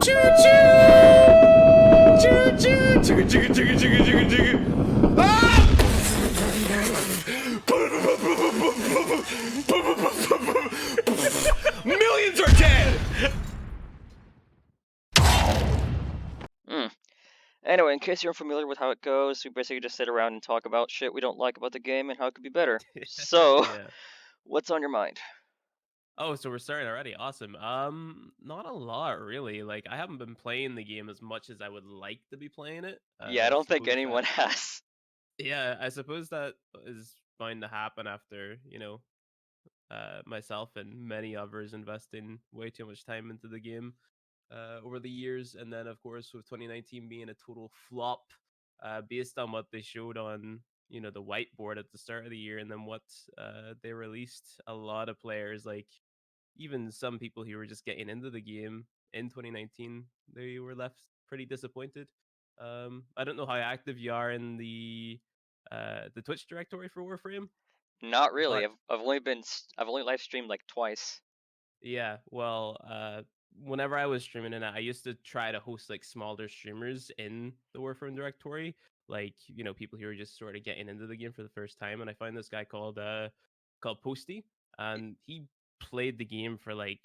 Choo choo! Chugga chugga chugga chugga chugga chugga! Ah! Millions are dead! Anyway, in case you're unfamiliar with how it goes, we basically just sit around and talk about shit we don't like about the game and how it could be better. So, Yeah. what's on your mind? Oh, so we're starting already. Awesome. Not a lot really. Like I haven't been playing the game as much as I would like to be playing it. Yeah, I I don't think suppose that anyone has. yeah, I suppose that is going to happen after, myself and many others investing way too much time into the game over the years, and then of course with 2019 being a total flop, based on what they showed on the whiteboard at the start of the year, and then what they released. A lot of players, like even some people who were just getting into the game in 2019, they were left pretty disappointed. I don't know how active you are in the Twitch directory for Warframe, Not really. but I've only live streamed like twice. yeah, well, whenever I was streaming in it, I used to try to host like smaller streamers in the Warframe directory, like people who were just sort of getting into the game for the first time. And I found this guy called Posty, and he played the game for like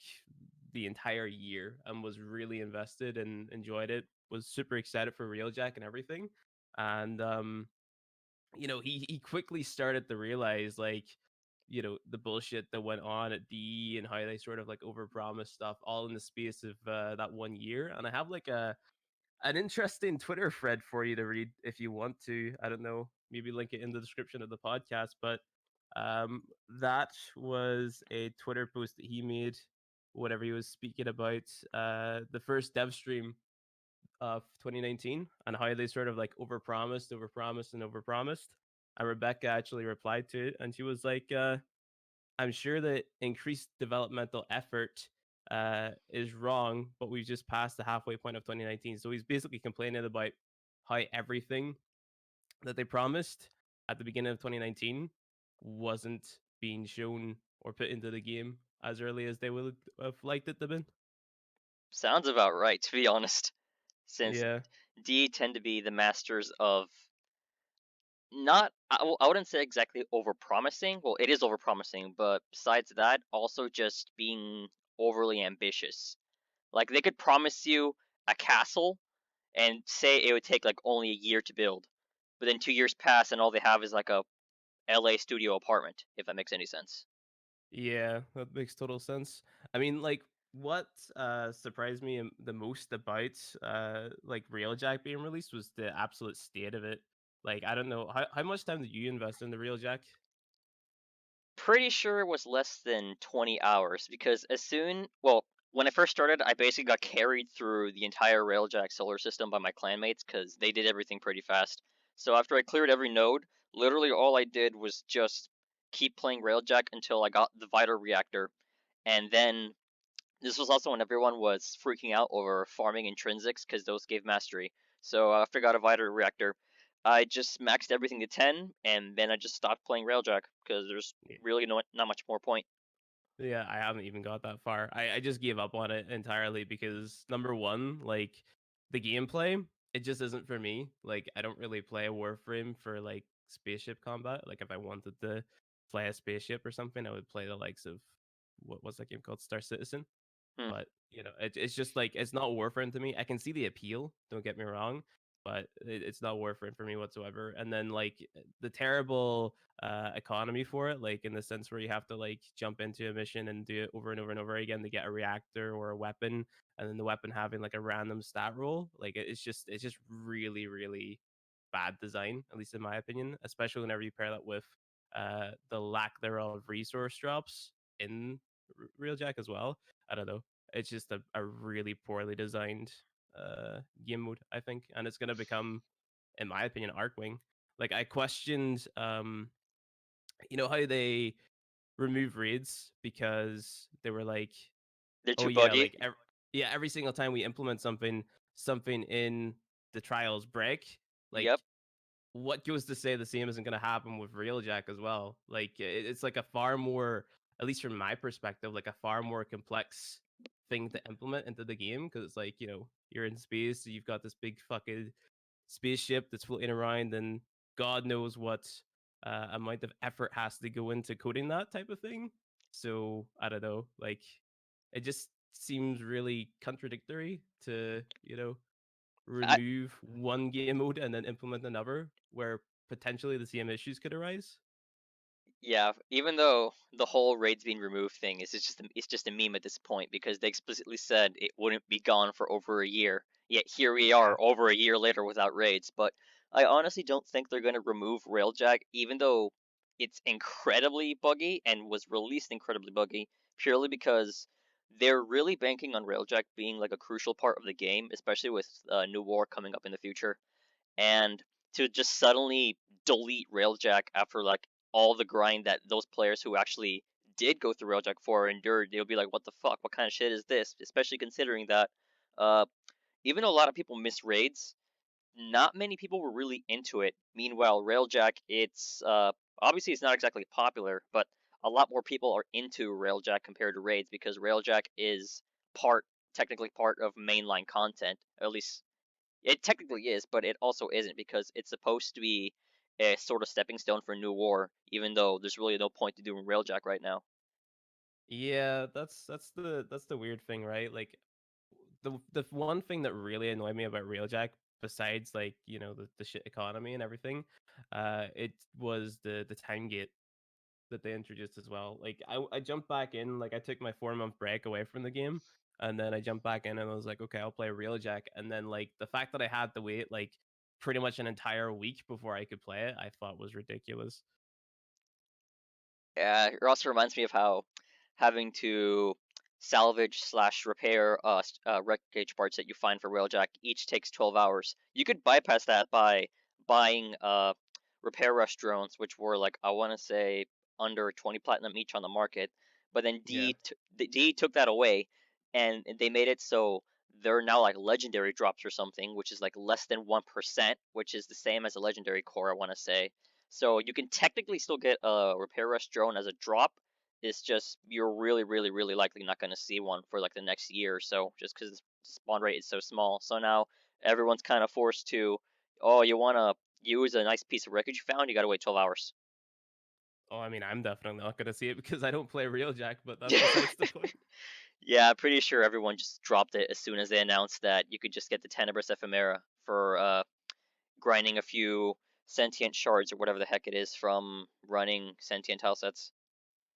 the entire year and was really invested and enjoyed it. Was super excited for Railjack and everything, and he quickly started to realize like the bullshit that went on at DE and how they sort of like overpromised stuff all in the space of that 1 year. And I have like an interesting Twitter thread for you to read if you want to. I don't know, maybe link it in the description of the podcast, but that was a Twitter post that he made whenever he was speaking about the first dev stream of 2019 and how they sort of like overpromised, overpromised, and overpromised. And Rebecca actually replied to it, and she was like, "I'm sure that increased developmental effort is wrong, but we've just passed the halfway point of 2019." So he's basically complaining about how everything that they promised at the beginning of 2019 wasn't being shown or put into the game as early as they would have liked it to be. Sounds about right, to be honest. Since Yeah. D tend to be the masters of not, I wouldn't say exactly overpromising. Well, it is overpromising, but besides that, also just being overly ambitious. Like they could promise you a castle and say it would take like only a year to build, but then 2 years pass and all they have is like a LA studio apartment, if that makes any sense. Yeah, that makes total sense. I mean, like, what surprised me the most about like Railjack being released was the absolute state of it. Like, I don't know how much time did you invest in the Railjack? Pretty sure it was less than 20 hours because when I first started, I basically got carried through the entire Railjack solar system by my clanmates because they did everything pretty fast. So after I cleared every node, literally all I did was just keep playing Railjack until I got the Vital Reactor, and then this was also when everyone was freaking out over farming intrinsics because those gave mastery. So after I got a Vital Reactor, I just maxed everything to 10, and then I just stopped playing Railjack because there's really not much more point. Yeah, I haven't even got that far. I just gave up on it entirely because number one, like the gameplay, it just isn't for me. Like I don't really play a Warframe for like spaceship combat. Like if I wanted to play a spaceship or something, I would play the likes of what's that game called? Star Citizen. Hmm. But it's just like it's not Warframe to me. I can see the appeal, don't get me wrong, but it's not Warframe for me whatsoever. And then like the terrible economy for it, like in the sense where you have to like jump into a mission and do it over and over and over again to get a reactor or a weapon, and then the weapon having like a random stat roll. Like it's just really really bad design, at least in my opinion. Especially whenever you pair that with the lack thereof of resource drops in Railjack as well. I don't know. It's just a really poorly designed game mode, I think, and it's gonna become, in my opinion, Arcwing. Like I questioned, how they remove raids because they were like, They're oh too yeah, buggy. like yeah, every single time we implement something in the trials break. Like Yep. what goes to say the same isn't going to happen with Railjack as well? Like it's like a far more, at least from my perspective, like a far more complex thing to implement into the game, because it's like, you're in space, so you've got this big fucking spaceship that's floating around, and God knows what amount of effort has to go into coding that type of thing. So I don't know, like it just seems really contradictory to I, remove one game mode and then implement another where potentially the same issues could arise. Yeah, even though the whole raids being removed thing is it's just a meme at this point because they explicitly said it wouldn't be gone for over a year. Yet here we Yeah. are over a year later without raids. But I honestly don't think they're going to remove Railjack, even though it's incredibly buggy and was released incredibly buggy, purely because they're really banking on Railjack being like a crucial part of the game, especially with New War coming up in the future. And to just suddenly delete Railjack after like all the grind that those players who actually did go through Railjack for endured, they'll be like, "What the fuck? What kind of shit is this?" Especially considering that, uh, even though a lot of people miss raids, not many people were really into it. Meanwhile, Railjack, it's obviously it's not exactly popular, but a lot more people are into Railjack compared to raids because Railjack is part technically part of mainline content, at least it technically is, but it also isn't because it's supposed to be a sort of stepping stone for New War, even though there's really no point to doing Railjack right now. Yeah, that's the weird thing, right? Like the one thing that really annoyed me about Railjack, besides like the shit economy and everything, it was the time gate that they introduced as well. Like I jumped back in, like I took my 4 month break away from the game, and then I jumped back in and I was like, okay, I'll play Railjack. And then like the fact that I had to wait like pretty much an entire week before I could play it, I thought was ridiculous. Yeah, it also reminds me of how having to salvage slash repair wreckage parts that you find for Railjack each takes 12 hours. You could bypass that by buying repair rush drones, which were like I want to say under 20 platinum each on the market. But then Yeah, D took that away, and they made it so they're now like legendary drops or something, which is like less than 1%, which is the same as a legendary core, I want to say. So you can technically still get a repair rush drone as a drop. It's just you're really, really, really likely not going to see one for like the next year or so, just because the spawn rate is so small. So now everyone's kind of forced to, oh, you want to use a nice piece of wreckage you found, you got to wait 12 hours. oh, I mean, I'm definitely not gonna see it because I don't play Railjack, but that's besides the point. Yeah, I'm pretty sure everyone just dropped it as soon as they announced that you could just get the Tenebris Ephemera for grinding a few sentient shards or whatever the heck it is from running sentient tile sets.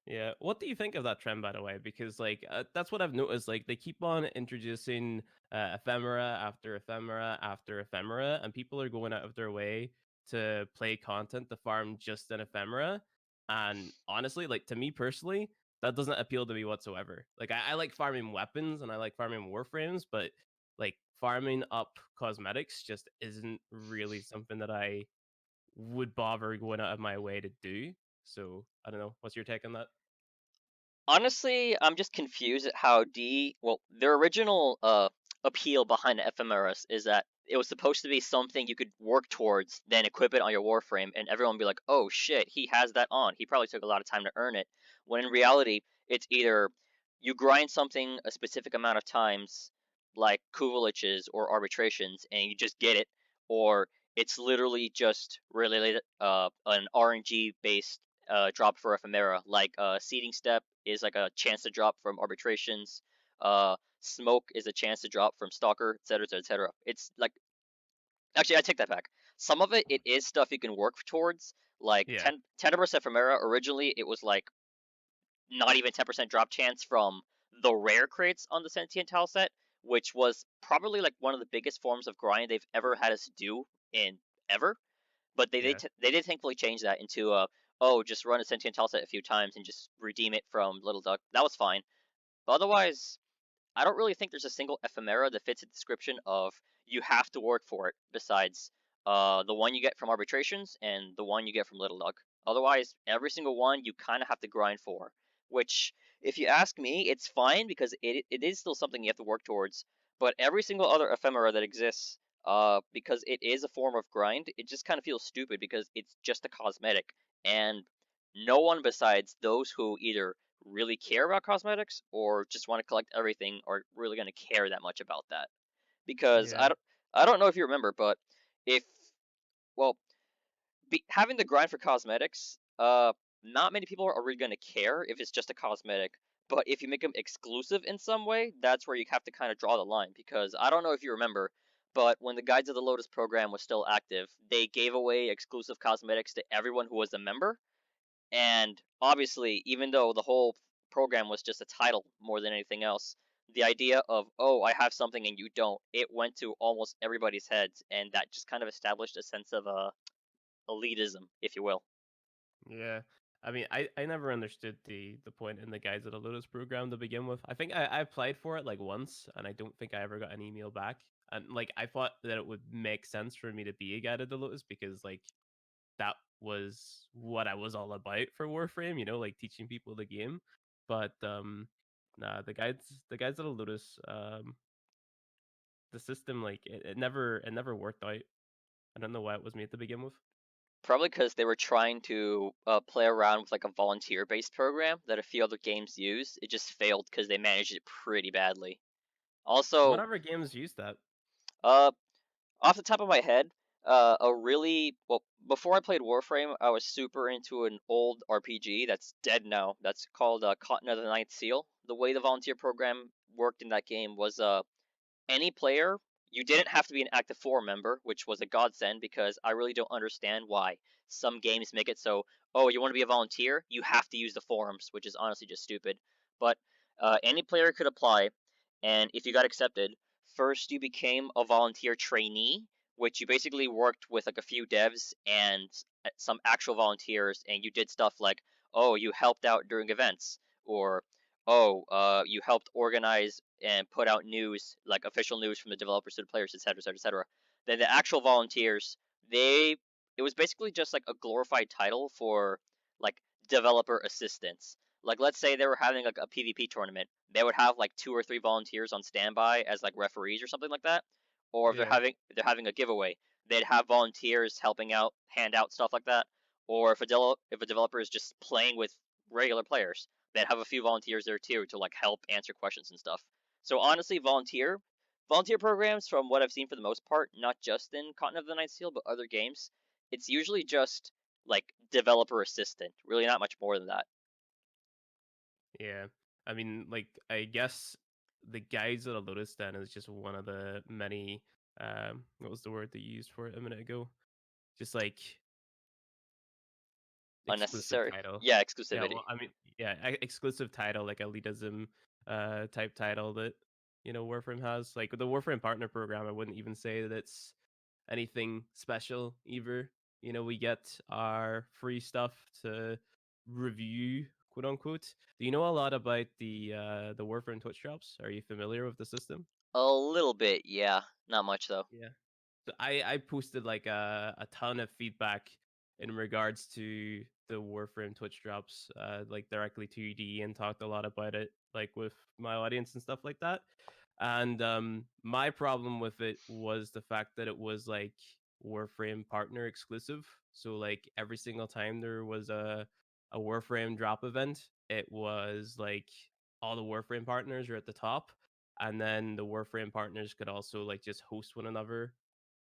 Yeah. What do you think of that trend, by the way? Because like that's what I've noticed. Like they keep on introducing ephemera after ephemera after ephemera, and people are going out of their way to play content to farm just an ephemera. And honestly, like to me personally, that doesn't appeal to me whatsoever. Like I like farming weapons and I like farming warframes, but like farming up cosmetics just isn't really something that I would bother going out of my way to do. So I don't know. What's your take on that? Honestly, I'm just confused at how their original appeal behind the ephemeris is that it was supposed to be something you could work towards, then equip it on your warframe, and everyone would be like, "Oh shit, he has that on. He probably took a lot of time to earn it." When in reality, it's either you grind something a specific amount of times, like Kuvaliches or arbitrations, and you just get it, or it's literally just really an RNG based drop for ephemera. Like seeding step is like a chance to drop from arbitrations. Smoke is a chance to drop from stalker, etc., etc., etc. It's like actually I take that back. Some of it is stuff you can work towards. Like Yeah. Tenebris Ephemera, originally it was like not even 10% drop chance from the rare crates on the Sentient Tile set, which was probably like one of the biggest forms of grind they've ever had us do in ever. But Yeah. they did thankfully change that into oh, just run a sentient tile set a few times and just redeem it from Little Duck. That was fine. But otherwise, I don't really think there's a single ephemera that fits the description of you have to work for it. Besides the one you get from arbitrations and the one you get from Little Duck. Otherwise, every single one you kind of have to grind for. Which, if you ask me, it's fine because it is still something you have to work towards. But every single other ephemera that exists, because it is a form of grind, it just kind of feels stupid because it's just a cosmetic, and no one besides those who either really care about cosmetics or just want to collect everything are really going to care that much about that. Because Yeah. I don't know if you remember, but if well, having the grind for cosmetics, not many people are really going to care if it's just a cosmetic. But if you make them exclusive in some way, that's where you have to kind of draw the line. Because I don't know if you remember, but when the Guides of the Lotus program was still active, they gave away exclusive cosmetics to everyone who was a member. And obviously, even though the whole program was just a title more than anything else, the idea of, oh, I have something and you don't, it went to almost everybody's heads. And that just kind of established a sense of elitism, if you will. Yeah. I mean, I never understood the point in the Guides of the Lotus program to begin with. I think I applied for it like once, and I don't think I ever got an email back. And like I thought that it would make sense for me to be a Guide of the Lotus because like that was what I was all about for Warframe, like teaching people the game. But nah, the guides of the Lotus, the system like it never worked out. I don't know why it was made to begin with. Probably because they were trying to play around with like a volunteer-based program that a few other games use. It just failed because they managed it pretty badly. Also, Whatever games use that. uh, off the top of my head, a really well before I played Warframe, I was super into an old RPG that's dead now. That's called Continent of the Ninth Seal. The way the volunteer program worked in that game was any player, you didn't have to be an active forum member, which was a godsend because I really don't understand why some games make it so, oh, you want to be a volunteer, you have to use the forums, which is honestly just stupid. But any player could apply, and if you got accepted, first you became a volunteer trainee, which you basically worked with like a few devs and some actual volunteers, and you did stuff like, oh, you helped out during events, or oh, you helped organize and put out news, like official news from the developers to the players, etc., etc., etc. Then the actual volunteers, they, it was basically just like a glorified title for like developer assistants. Like let's say they were having like a PvP tournament, they would have like 2 or 3 volunteers on standby as like referees or something like that. Or if Yeah. they're having a giveaway, they'd have volunteers helping out, hand out stuff like that. Or if a developer is just playing with regular players, they'd have a few volunteers there too to like help answer questions and stuff. So honestly, volunteer programs, from what I've seen for the most part, not just in Continent of the Night Seal, but other games, it's usually just like developer assistant. Really, not much more than that. Yeah. I mean, like, I guess the Guides of the Lotus Den is just one of the many, what was the word that you used for it a minute ago? Just like exclusive Unnecessary. title. Yeah, Yeah, exclusivity. well, I mean, yeah, exclusive title, like elitism, type title that, Warframe has. Like, with the Warframe Partner Program, I wouldn't even say that it's anything special either. We get our free stuff to review, quote unquote. Do you know a lot about the Warframe Twitch drops? Are you familiar with the system? A little bit, yeah. Not much though. Yeah. So I posted like a ton of feedback in regards to the Warframe Twitch drops, like directly to UD, and talked a lot about it, like with my audience and stuff like that. And my problem with it was the fact that it was like Warframe partner exclusive. So like every single time there was a Warframe drop event, it was like all the Warframe partners are at the top, and then the Warframe partners could also like just host one another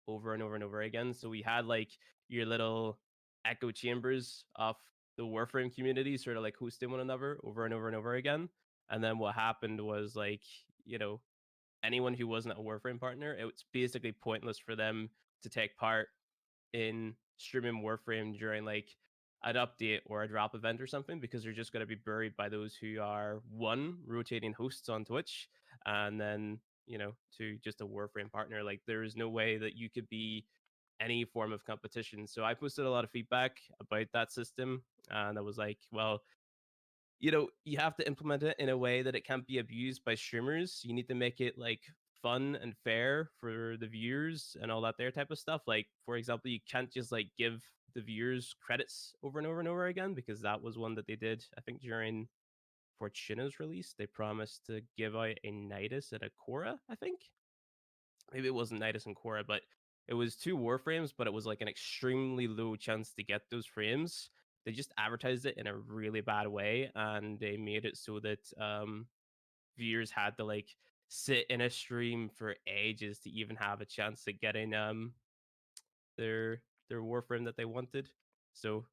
over and over and over again. So we had like your little echo chambers of the Warframe community sort of like hosting one another over and over and over again. And then what happened was like, anyone who wasn't a Warframe partner, it was basically pointless for them to take part in streaming Warframe during like an update or a drop event or something because they're just going to be buried by those who are one rotating hosts on Twitch and then to just a Warframe partner. Like there is no way that you could be any form of competition. So I posted a lot of feedback about that system and I was like, well, you have to implement it in a way that it can't be abused by streamers. You need to make it like fun and fair for the viewers and all that there type of stuff. Like, for example, you can't just like give the viewers credits over and over and over again because that was one that they did, I think, during Fortuna's release. They promised to give out a Nidus and a Korra, I think. Maybe it wasn't Nidus and Korra, but it was 2 Warframes, but it was like an extremely low chance to get those frames. they just advertised it in a really bad way, and they made it so that viewers had to like sit in a stream for ages to even have a chance at getting their Warframe that they wanted. So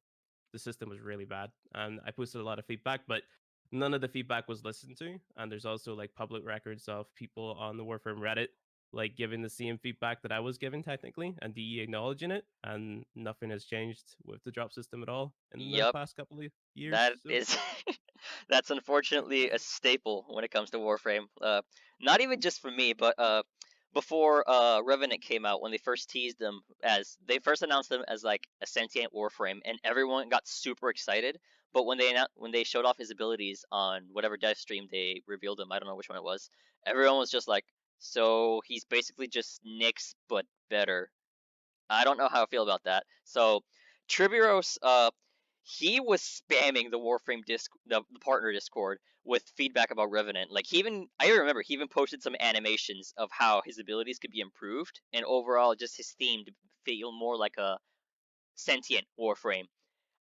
the system was really bad, and I posted a lot of feedback, but none of the feedback was listened to. And there's also like public records of people on the Warframe Reddit like giving the same feedback that I was giving technically, and DE acknowledging it, and nothing has changed with the drop system at all in the Yep, past couple of years. that So is that's unfortunately a staple when it comes to Warframe. Not even just for me, but before Revenant came out, when they first teased them as they first announced them as like a sentient Warframe, and everyone got super excited. But when they showed off his abilities on whatever dev stream they revealed him, I don't know which one it was. Everyone was just like, so he's basically just Nyx but better. I don't know how I feel about that. So Triburos, he was spamming the Warframe the partner Discord with feedback about Revenant. Like I remember he even posted some animations of how his abilities could be improved, and overall just his theme to feel more like a sentient Warframe.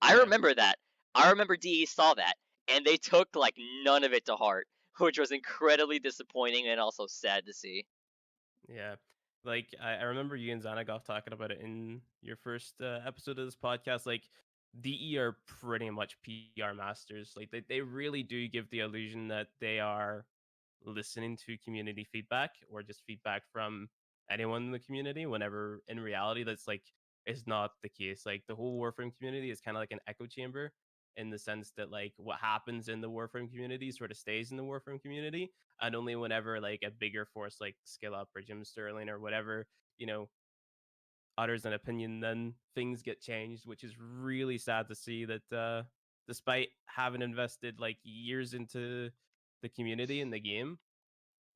I yeah, remember that. I remember DE saw that, and they took like none of it to heart, which was incredibly disappointing and also sad to see. yeah. Like I remember you and Xanagoff talking about it in your first episode of this podcast. Like DE are pretty much PR masters. Like they really do give the illusion that they are listening to community feedback or just feedback from anyone in the community, whenever in reality that's like is not the case. Like the whole Warframe community is kind of like an echo chamber, in the sense that like what happens in the Warframe community sort of stays in the Warframe community, and only whenever like a bigger force like Skill Up or Jim Sterling or whatever, you know, utters an opinion, then things get changed, which is really sad to see that despite having invested like years into the community and the game,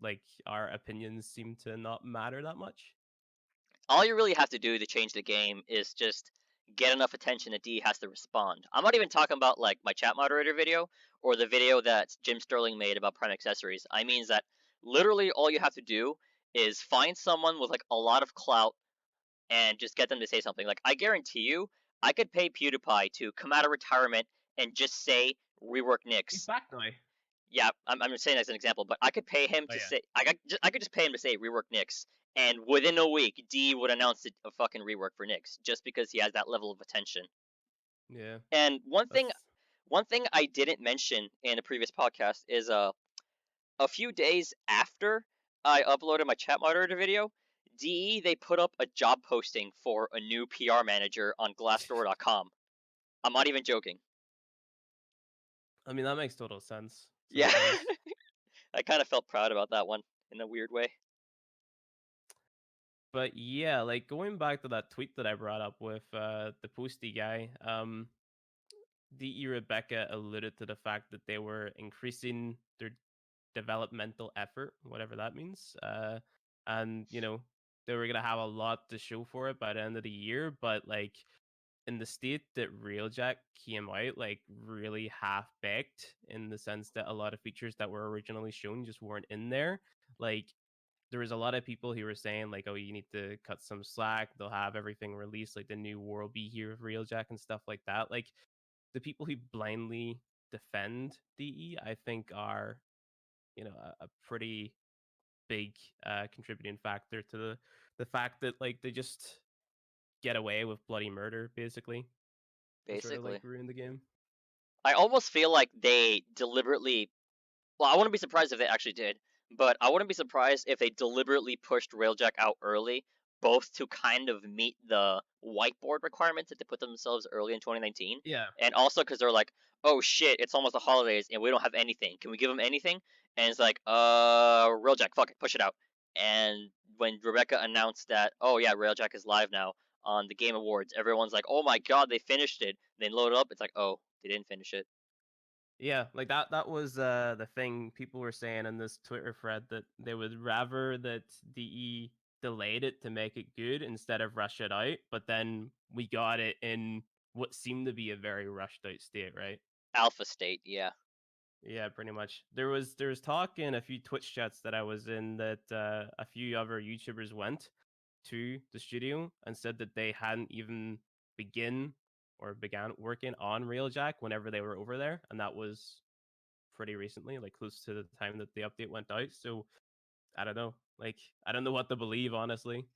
like our opinions seem to not matter that much. All you really have to do to change the game is just get enough attention that D has to respond. I'm not even talking about like my chat moderator video or the video that Jim Sterling made about Prime accessories. I mean that literally all you have to do is find someone with like a lot of clout and just get them to say something. Like I guarantee you, I could pay PewDiePie to come out of retirement and just say rework He's Nyx. back now. Yeah, I'm saying as an example, but I could pay him Oh to yeah. say I could just pay him to say rework Nyx, and within a week, D would announce a fucking rework for Nyx just because he has that level of attention. Yeah. And That's one thing I didn't mention in a previous podcast is a few days after I uploaded my chat moderator video, DE they put up a job posting for a new PR manager on Glassdoor.com. I'm not even joking. I mean that makes total sense, to be Yeah, honest. I kind of felt proud about that one in a weird way. But yeah, like going back to that tweet that I brought up with the Posty guy, DE Rebecca alluded to the fact that they were increasing their developmental effort, whatever that means. And you know, they were gonna have a lot to show for it by the end of the year, but like in the state that Railjack came out, like really half baked, in the sense that a lot of features that were originally shown just weren't in there. Like there was a lot of people who were saying like, oh, you need to cut some slack. They'll have everything released, like the new war will be here with Railjack and stuff like that. Like the people who blindly defend DE, I think are, you know, a pretty big contributing factor to the fact that like they just get away with bloody murder basically, and sort of like Basically, ruin the game. I almost feel like they deliberately. Well, I wouldn't be surprised if they actually did, but I wouldn't be surprised if they deliberately pushed Railjack out early, both to kind of meet the whiteboard requirements that they put themselves early in 2019, Yeah. and also because they're like, oh shit, it's almost the holidays and we don't have anything. Can we give them anything? And it's like, Railjack, fuck it, push it out. And when Rebecca announced that, oh yeah, Railjack is live now on the Game Awards, everyone's like, oh my god, they finished it. Then load it up, it's like, oh, they didn't finish it. Yeah, like that was the thing people were saying in this Twitter thread, that they would rather that DE delayed it to make it good instead of rush it out, but then we got it in what seemed to be a very rushed out state, right? Alpha state, yeah. Yeah, pretty much. There was talk in a few Twitch chats that I was in that a few other YouTubers went to the studio and said that they hadn't even begin or began working on Railjack whenever they were over there, and that was pretty recently, like close to the time that the update went out. So I don't know. Like I don't know what to believe, honestly.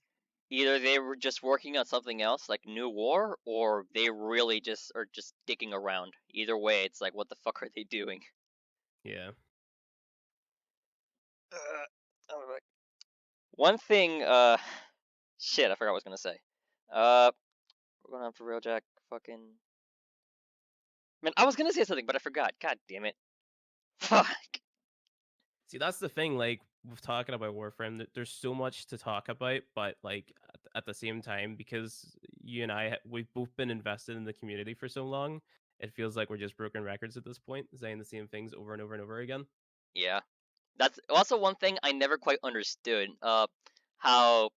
Either they were just working on something else, like New War, or they really just are just dicking around. Either way, it's like, what the fuck are they doing? Yeah. Alright. One thing, shit, I forgot what I was gonna say. We're going on for Railjack, fucking... Man, I was gonna say something, but I forgot. God damn it. Fuck. See, that's the thing. Like with talking about Warframe, there's so much to talk about, but like at the same time, because you and we've both been invested in the community for so long, it feels like we're just broken records at this point, saying the same things over and over and over again. Yeah. That's also one thing I never quite understood. How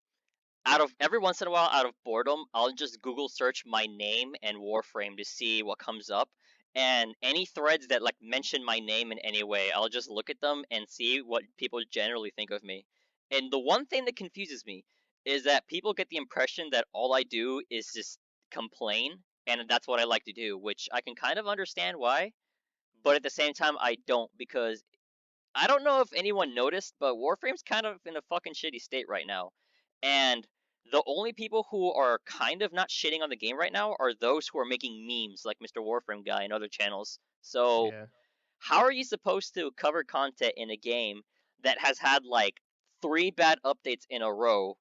out of every once in a while, out of boredom, I'll just Google search my name and Warframe to see what comes up. And any threads that like mention my name in any way, I'll just look at them and see what people generally think of me. And the one thing that confuses me is that people get the impression that all I do is just complain, and that's what I like to do, which I can kind of understand why, but at the same time I don't, because I don't know if anyone noticed, but Warframe's kind of in a fucking shitty state right now. And the only people who are kind of not shitting on the game right now are those who are making memes like Mr. Warframe guy and other channels. So, Yeah. how are you supposed to cover content in a game that has had like 3 bad updates in a row,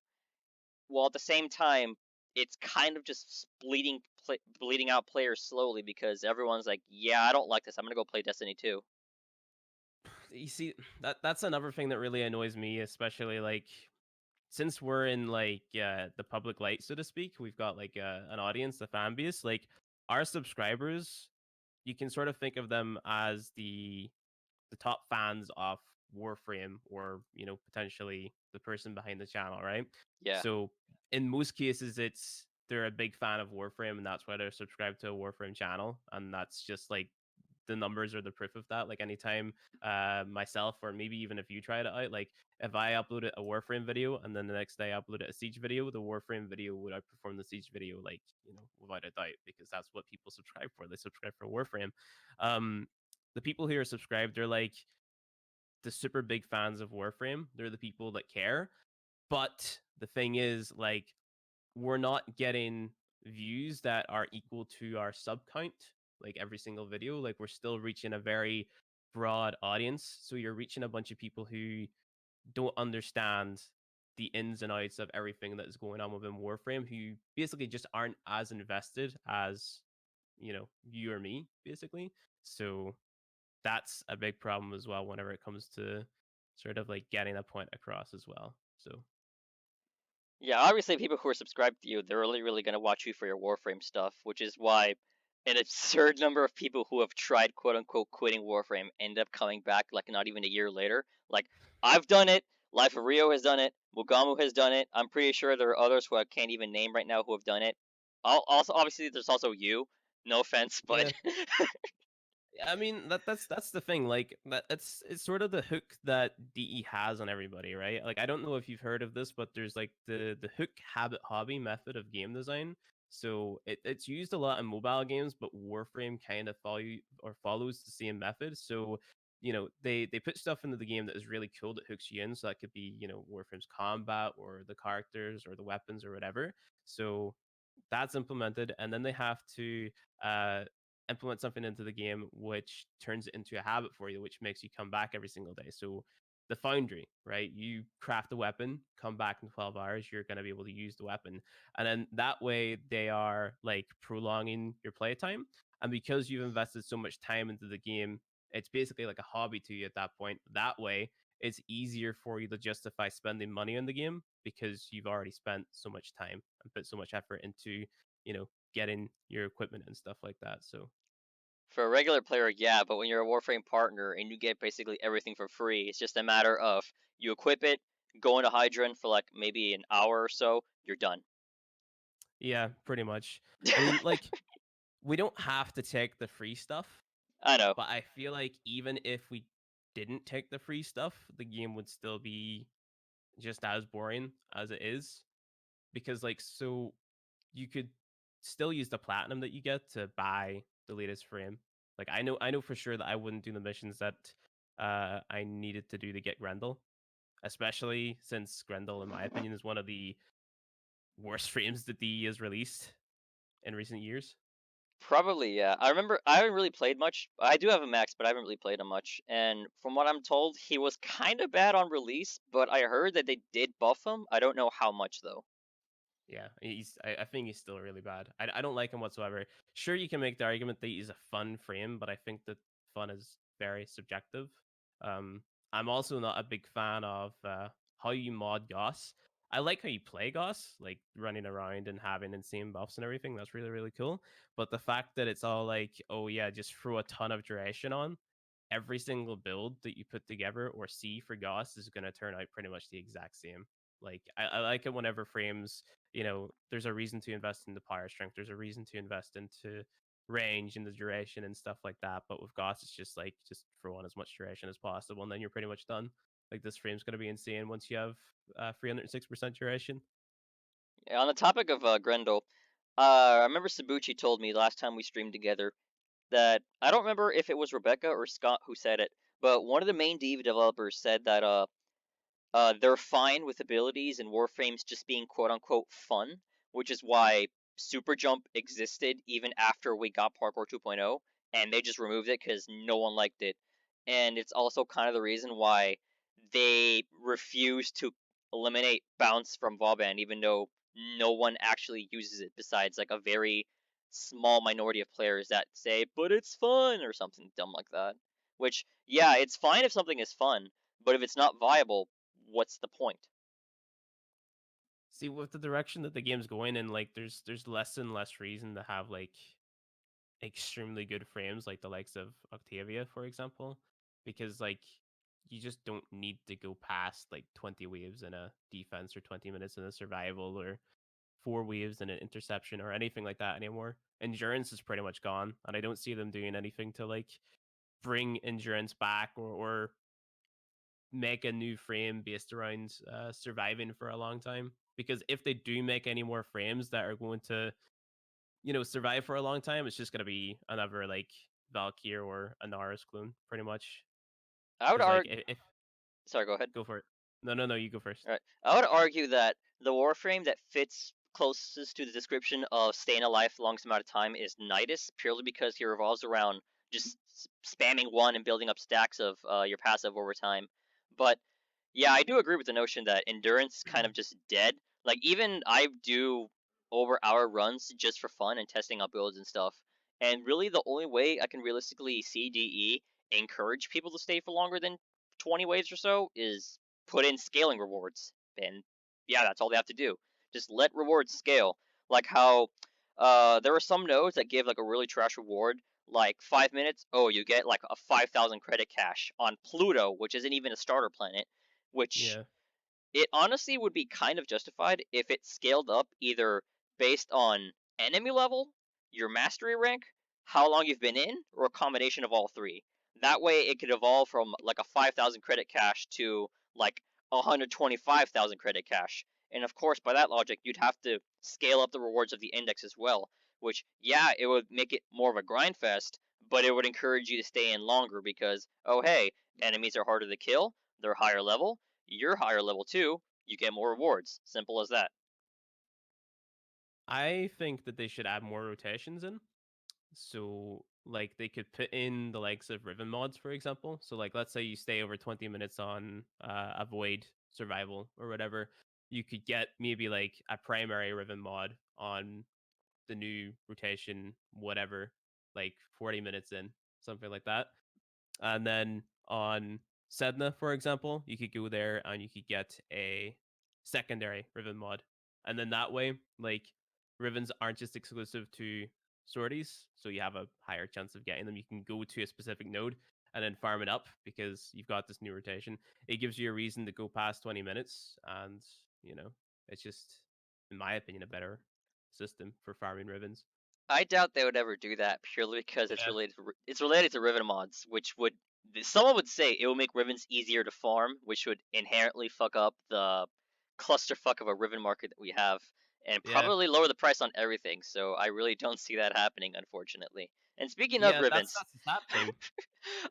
while at the same time it's kind of just bleeding out players slowly because everyone's like, yeah, I don't like this. I'm gonna go play Destiny 2. You see, that's another thing that really annoys me, especially like since we're in like the public light, so to speak. We've got like an audience, the fan base. Like our subscribers, you can sort of think of them as the top fans of Warframe, or potentially the person behind the channel, right? Yeah. So in most cases, they're a big fan of Warframe, and that's why they're subscribed to a Warframe channel, and that's just like the numbers are the proof of that. Like anytime myself, or maybe even if you tried it out, like if I uploaded a Warframe video and then the next day I uploaded a Siege video, the Warframe video would outperform the Siege video, like without a doubt, because that's what people subscribe for. They subscribe for Warframe. The people who are subscribed, they're like the super big fans of Warframe. They're the people that care. But the thing is, like, we're not getting views that are equal to our sub count, like every single video. Like, we're still reaching a very broad audience. So you're reaching a bunch of people who don't understand the ins and outs of everything that is going on within Warframe, who basically just aren't as invested as, you or me, basically. So that's a big problem as well whenever it comes to sort of like getting a point across as well. So Yeah, obviously, people who are subscribed to you, they're really, really going to watch you for your Warframe stuff, which is why an absurd number of people who have tried quote unquote quitting Warframe end up coming back like not even a year later. Like, I've done it, Life of Rio has done it, Mugamu has done it. I'm pretty sure there are others who I can't even name right now who have done it. Also, obviously, there's also you. No offense, but yeah, I mean that's the thing. Like it's sort of the hook that DE has on everybody, right? Like I don't know if you've heard of this, but there's like the hook habit hobby method of game design. So it's used a lot in mobile games, but Warframe kind of follows the same method. So they put stuff into the game that is really cool that hooks you in. So that could be Warframe's combat or the characters or the weapons or whatever. So that's implemented, and then they have to uh implement something into the game which turns it into a habit for you, which makes you come back every single day. So the foundry, right? You craft a weapon, come back in 12 hours, you're going to be able to use the weapon. And then that way they are like prolonging your playtime. And because you've invested so much time into the game, it's basically like a hobby to you at that point. That way, it's easier for you to justify spending money on the game because you've already spent so much time and put so much effort into, getting your equipment and stuff like that. So for a regular player, yeah, but when you're a Warframe partner and you get basically everything for free, it's just a matter of you equip it, go into Hydron for like maybe an hour or so, you're done. yeah, pretty much. I mean, like, we don't have to take the free stuff, I know. but I feel like even if we didn't take the free stuff, the game would still be just as boring as it is. Because, like, so you could still use the platinum that you get to buy the latest frame. Like I know for sure that I wouldn't do the missions that I needed to do to get Grendel, especially since Grendel, in my opinion, is one of the worst frames that DE has released in recent years. Probably, yeah. I remember I haven't really played much. I do have a max, but I haven't really played him much. And from what I'm told, he was kind of bad on release, but I heard that they did buff him. I don't know how much though. Yeah, I think he's still really bad. I don't like him whatsoever. Sure, you can make the argument that he's a fun frame, but I think that fun is very subjective. Um, I'm also not a big fan of how you mod Goss. I like how you play Goss, like running around and having insane buffs and everything. That's really, really cool. But the fact that it's all like, oh yeah, just throw a ton of duration on, every single build that you put together or see for Goss is going to turn out pretty much the exact same. Like I like it whenever frames, there's a reason to invest in the power strength. There's a reason to invest into range and the duration and stuff like that. But with Goss, it's just like just throw on as much duration as possible, and then you're pretty much done. Like this frame's gonna be insane once you have 306% duration. On the topic of Grendel, I remember Sabuchi told me last time we streamed together that I don't remember if it was Rebecca or Scott who said it, but one of the main Diva developers said that they're fine with abilities and Warframes just being quote unquote fun, which is why Super Jump existed even after we got Parkour 2.0, and they just removed it because no one liked it. And it's also kind of the reason why they refused to eliminate Bounce from Vauban, even though no one actually uses it besides like a very small minority of players that say, but it's fun, or something dumb like that. Which, yeah, it's fine if something is fun, but if it's not viable, what's the point? See, with the direction that the game's going in, like there's less and less reason to have like extremely good frames like the likes of Octavia, for example, because like you just don't need to go past like 20 waves in a defense or 20 minutes in a survival or 4 waves in an interception or anything like that anymore. Endurance is pretty much gone, and I don't see them doing anything to like bring endurance back or make a new frame based around surviving for a long time. Because if they do make any more frames that are going to survive for a long time, it's just gonna be another like Valkyr or a Naris clone, pretty much. I would Because like argue. if Sorry, go ahead. go for it. No, you go first. All right. I would argue that the Warframe that fits closest to the description of staying alive the longest amount of time is Nidus, purely because he revolves around just spamming one and building up stacks of your passive over time. But yeah, I do agree with the notion that endurance is kind of just dead. Like even I do over hour runs just for fun and testing out builds and stuff. And really the only way I can realistically see DE encourage people to stay for longer than 20 waves or so is put in scaling rewards. And yeah, that's all they have to do. Just let rewards scale. Like how there are some nodes that give like a really trash reward, like 5 minutes. Oh, you get like a 5,000 credit cash on Pluto, which isn't even a starter planet. Which Yeah. it honestly would be kind of justified if it scaled up either based on enemy level, your mastery rank, how long you've been in, or a combination of all three. That way it could evolve from like a 5,000 credit cash to like 125,000 credit cash. And of course, by that logic, you'd have to scale up the rewards of the index as well, which, yeah, it would make it more of a grind fest, but it would encourage you to stay in longer because, oh hey, enemies are harder to kill, they're higher level, you're higher level too, you get more rewards. Simple as that. I think that they should add more rotations in. So like they could put in the likes of Riven mods, for example. So like let's say you stay over 20 minutes on a void survival or whatever, you could get maybe like a primary Riven mod on the new rotation, whatever, like 40 minutes in, something like that. And then on Sedna, for example, you could go there and you could get a secondary Riven mod. And then that way, like, Rivens aren't just exclusive to sorties, so you have a higher chance of getting them. You can go to a specific node and then farm it up because you've got this new rotation. It gives you a reason to go past 20 minutes, and, it's just, in my opinion, a better system for farming Rivens. I doubt they would ever do that purely because Yeah. it's related to Riven mods, which would someone would say it will make Rivens easier to farm, which would inherently fuck up the clusterfuck of a Riven market that we have. and Yeah. probably lower the price on everything. So I really don't see that happening, unfortunately. And speaking of Yeah, ribbons, that's the sad thing.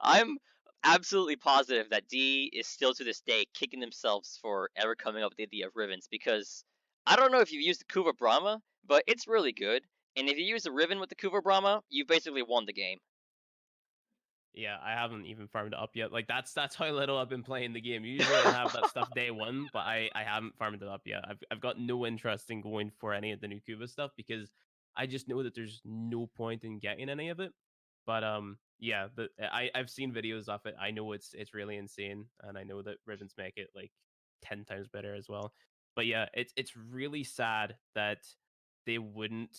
I'm absolutely positive that D is still to this day kicking themselves for ever coming up with the idea of ribbons because I don't know if you've used the Kuva Brahma, but it's really good. And if you use a ribbon with the Kuva Brahma, you basically won the game. Yeah, I haven't even farmed it up yet. Like that's how little I've been playing the game. Usually I'll have that stuff day one, but I haven't farmed it up yet. I've got no interest in going for any of the new Cuba stuff because I just know that there's no point in getting any of it. But yeah, I've seen videos of it. I know it's really insane, and I know that ribbons make it like 10 times better as well. But yeah, it's really sad that they wouldn't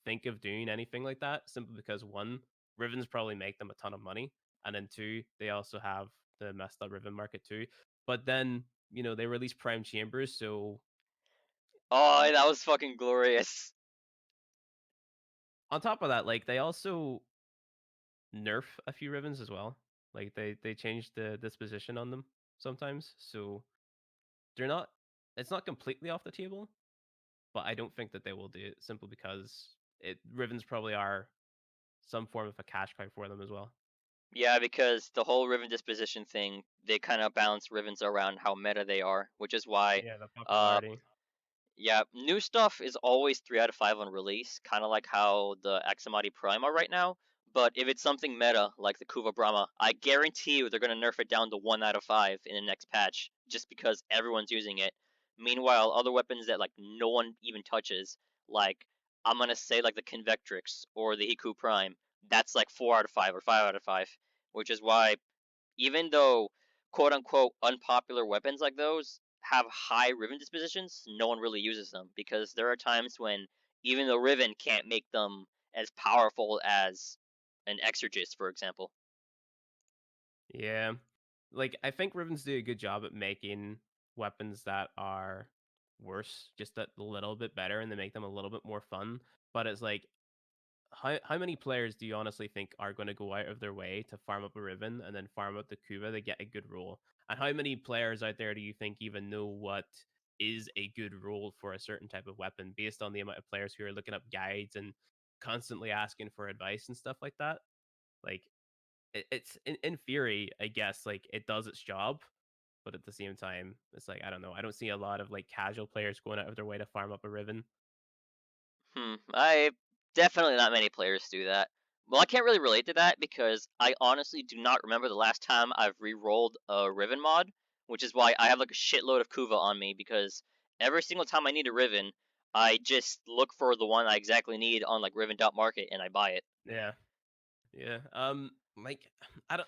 think of doing anything like that simply because one, Rivens probably make them a ton of money, and then two, they also have the messed up Riven market too. But then they release Prime Chambers, so Oh, that was fucking glorious. on top of that, like they also nerf a few Rivens as well. Like they change the disposition on them sometimes, so they're not. It's not completely off the table, but I don't think that they will do it simply because Rivens probably are some form of a cash cow for them as well. Yeah, because the whole Riven disposition thing, they kind of balance Rivens around how meta they are, which is why Yeah, the uh, popularity. yeah, new stuff is always 3 out of 5 on release, kind of like how the Axamati Prime are right now. But if it's something meta, like the Kuva Brahma, I guarantee you they're going to nerf it down to 1 out of 5 in the next patch, just because everyone's using it. Meanwhile, other weapons that like no one even touches, like I'm going to say like the Convectrix or the Hiku Prime, that's like 4 out of 5 or 5 out of 5, which is why even though quote unquote unpopular weapons like those have high Riven dispositions, no one really uses them because there are times when even the Riven can't make them as powerful as an Exorgist, for example. Yeah. Like I think Rivens do a good job at making weapons that are worse, just a little bit better, and they make them a little bit more fun. But it's like how many players do you honestly think are going to go out of their way to farm up a Riven and then farm up the Kuba to get a good roll? And how many players out there do you think even know what is a good roll for a certain type of weapon based on the amount of players who are looking up guides and constantly asking for advice and stuff like that? Like it's in theory, I guess, like it does its job, but at the same time, it's like I don't know. I don't see a lot of like casual players going out of their way to farm up a Riven. I definitely not many players do that. Well, I can't really relate to that because I honestly do not remember the last time I've re-rolled a Riven mod, which is why I have like a shitload of Kuva on me because every single time I need a Riven, I just look for the one I exactly need on like Riven.market and I buy it. Yeah. Yeah. Like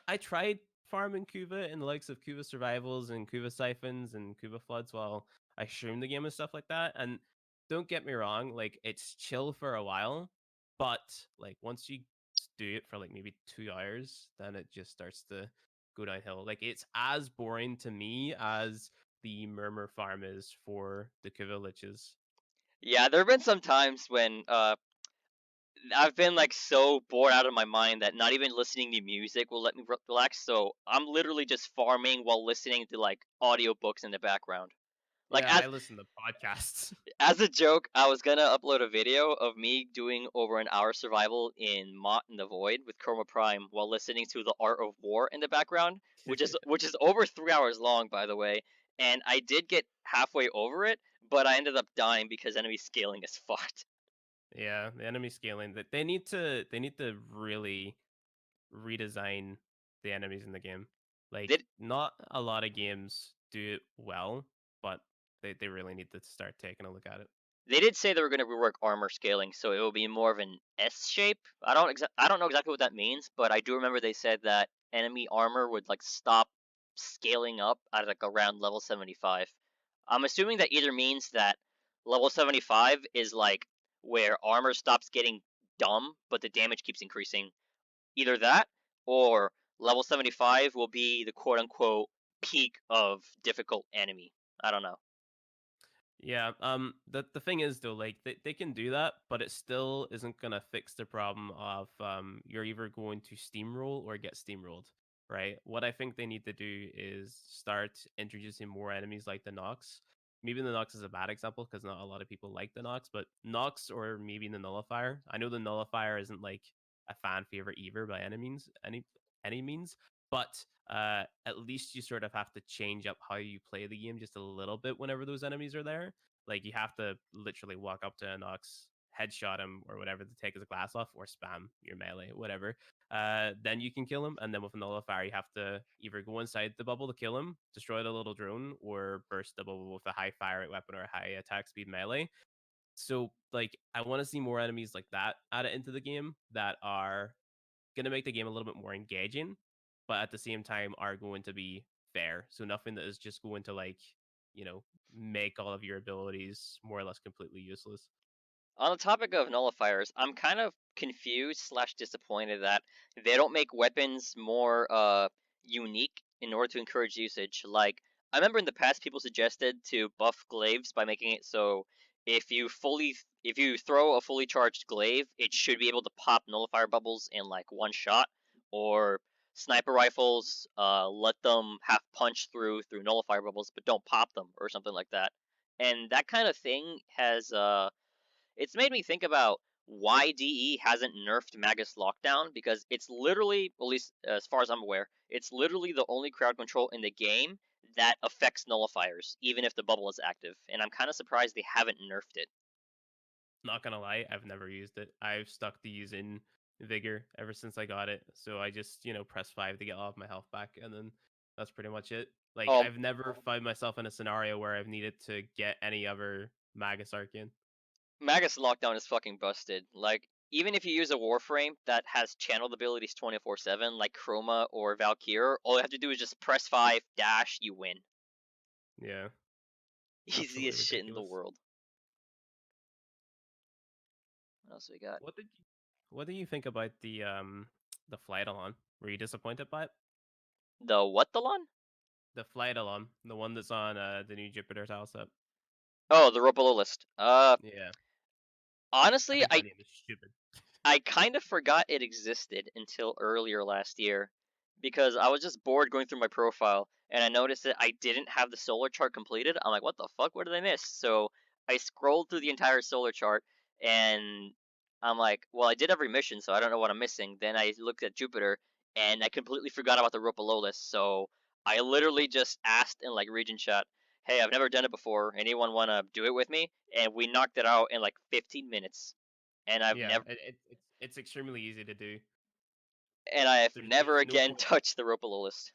I tried farming Kuva in the likes of Kuva Survivals and Kuva Siphons and Kuva Floods while I streamed the game and stuff like that. And don't get me wrong, like it's chill for a while, but like once you do it for like maybe 2 hours, then it just starts to go downhill. Like it's as boring to me as the Murmur farm is for the Kuva Liches. Yeah, there have been some times when I've been like so bored out of my mind that not even listening to music will let me relax. So I'm literally just farming while listening to like audiobooks in the background. Like Yeah, I listen to podcasts. as a joke, I was gonna upload a video of me doing over an hour survival in Mott in the Void with Chroma Prime while listening to the Art of War in the background, which is over 3 hours long, by the way. And I did get halfway over it, but I ended up dying because enemy scaling is fucked. Yeah, the enemy scaling that they need to really redesign the enemies in the game. Like Did not a lot of games do it well, but they really need to start taking a look at it. They did say they were going to rework armor scaling, so it will be more of an S shape. I don't know exactly what that means, but I do remember they said that enemy armor would like stop scaling up at like around level 75. I'm assuming that either means that level 75 is like where armor stops getting dumb, but the damage keeps increasing. Either that, or level 75 will be the quote unquote peak of difficult enemy. I don't know. Yeah, the thing is though, like they can do that, but it still isn't gonna fix the problem of you're either going to steamroll or get steamrolled, right? What I think they need to do is start introducing more enemies like the Nox, maybe the Nox is a bad example because not a lot of people like the Nox, but Nox or maybe the Nullifier. I know the Nullifier isn't like a fan favorite either by any means, but at least you sort of have to change up how you play the game just a little bit whenever those enemies are there. Like you have to literally walk up to a Nox, headshot him or whatever to take his glass off, or spam your melee, whatever. Then you can kill him, and then with a nullifier, you have to either go inside the bubble to kill him, destroy the little drone, or burst the bubble with a high fire rate weapon or a high attack speed melee. So, like, I want to see more enemies like that added into the game that are going to make the game a little bit more engaging, but at the same time are going to be fair. So nothing that is just going to make all of your abilities more or less completely useless. On the topic of nullifiers, I'm kind of confused slash disappointed that they don't make weapons more unique in order to encourage usage. Like, I remember in the past people suggested to buff glaives by making it so if you throw a fully charged glaive, it should be able to pop nullifier bubbles in like one shot, or sniper rifles, let them have punch through nullifier bubbles but don't pop them or something like that. And that kind of thing has it's made me think about why DE hasn't nerfed Magus Lockdown, because it's literally, at least as far as I'm aware, it's literally the only crowd control in the game that affects nullifiers, even if the bubble is active. And I'm kind of surprised they haven't nerfed it. Not gonna lie, I've never used it. I've stuck to using Vigor ever since I got it. So I just, press 5 to get all of my health back, and then that's pretty much it. Like, Oh, I've never found myself in a scenario where I've needed to get any other Magus Arcane. Magus Lockdown is fucking busted. Like, even if you use a Warframe that has channeled abilities 24/7, like Chroma or Valkyr, all you have to do is just press 5, dash, you win. Yeah. Easiest Absolutely shit in the ridiculous. world. What else we got? What do you think about the flight alon? Were you disappointed by it? The what, the lawn? The flight alon, the one that's on the new Jupiter tile set. Oh, the Ropalo list. Yeah. I Honestly, think the name is stupid. I kind of forgot it existed until earlier last year, because I was just bored going through my profile and I noticed that I didn't have the solar chart completed. I'm like, what the fuck? What did I miss? So I scrolled through the entire solar chart and I'm like, well, I did every mission, so I don't know what I'm missing. Then I looked at Jupiter and I completely forgot about the Ropalo list. So I literally just asked in like region chat, hey, I've never done it before. Anyone want to do it with me? And we knocked it out in like 15 minutes. And I've Yeah, never it's extremely easy to do. and I have There's never no again touched the Ropalo list.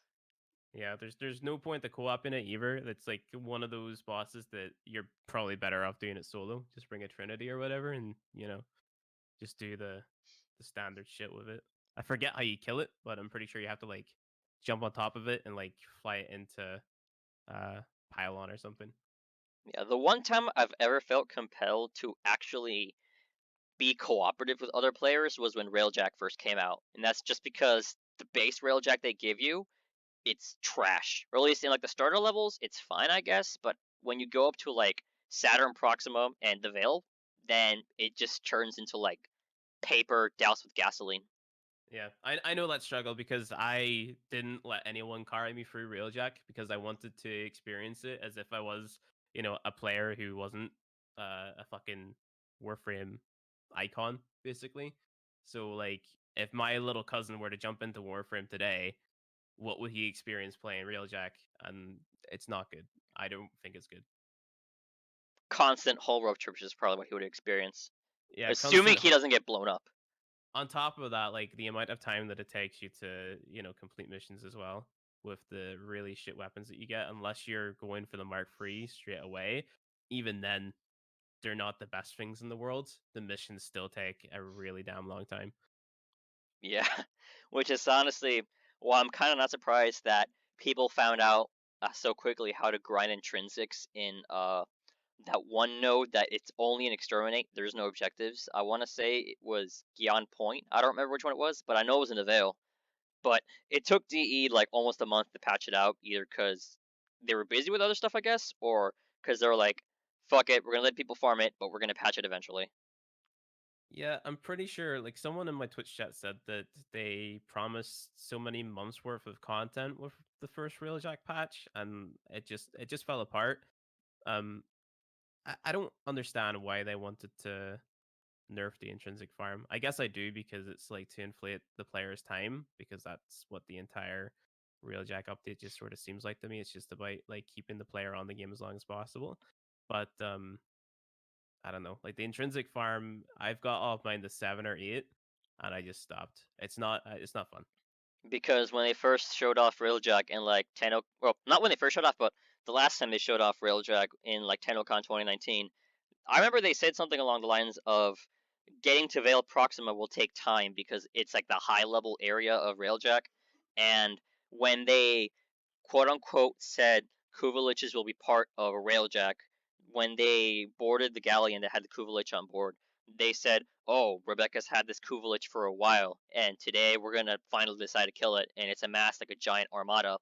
Yeah, there's no point to co-op in it either. It's like one of those bosses that you're probably better off doing it solo. Just bring a Trinity or whatever, and just do the standard shit with it. I forget how you kill it, but I'm pretty sure you have to like jump on top of it and like fly it into pylon or something. Yeah, the one time I've ever felt compelled to actually be cooperative with other players was when Railjack first came out, and that's just because the base Railjack they give you, it's trash. Or at least in like the starter levels, it's fine, I guess, but when you go up to like Saturn Proxima and the Veil, then it just turns into like paper doused with gasoline. Yeah, I know that struggle because I didn't let anyone carry me through Railjack because I wanted to experience it as if I was, a player who wasn't a fucking Warframe icon, basically. So, like, if my little cousin were to jump into Warframe today, what would he experience playing Railjack? And it's not good. I don't think it's good. Constant hull rope trips is probably what he would experience. Yeah, Assuming constant he doesn't get blown up. on top of that, like the amount of time that it takes you to, complete missions as well with the really shit weapons that you get, unless you're going for the Mark III straight away, even then, they're not the best things in the world. The missions still take a really damn long time. Yeah, which is honestly, well, I'm kind of not surprised that people found out so quickly how to grind intrinsics in that one node that it's only an exterminate. There's no objectives. I want to say it was Gyan Point. I don't remember which one it was, but I know it was in the Veil. But it took DE like almost a month to patch it out, either because they were busy with other stuff, I guess, or because they were like, "Fuck it, we're gonna let people farm it, but we're gonna patch it eventually." Yeah, I'm pretty sure, like, someone in my Twitch chat said that they promised so many months worth of content with the first Railjack patch, and it just fell apart. Um, I don't understand why they wanted to nerf the intrinsic farm. I guess I do because it's like to inflate the player's time because that's what the entire Railjack update just sort of seems like to me. It's just about like keeping the player on the game as long as possible. But I don't know. Like the intrinsic farm, I've got all of mine to 7 or 8, and I just stopped. It's not fun. Because when they first showed off Railjack in like 10, well, not when they first showed off, but the last time they showed off Railjack in like 10ocon 2019, I remember they said something along the lines of getting to Vale Proxima will take time because it's like the high level area of Railjack, and when they quote unquote said Kuvaliches will be part of Railjack, when they boarded the galleon that had the Kuvalich on board, they said, "Oh, Rebecca's had this Kuvalich for a while, and today we're gonna finally decide to kill it, and it's amassed like a giant armada."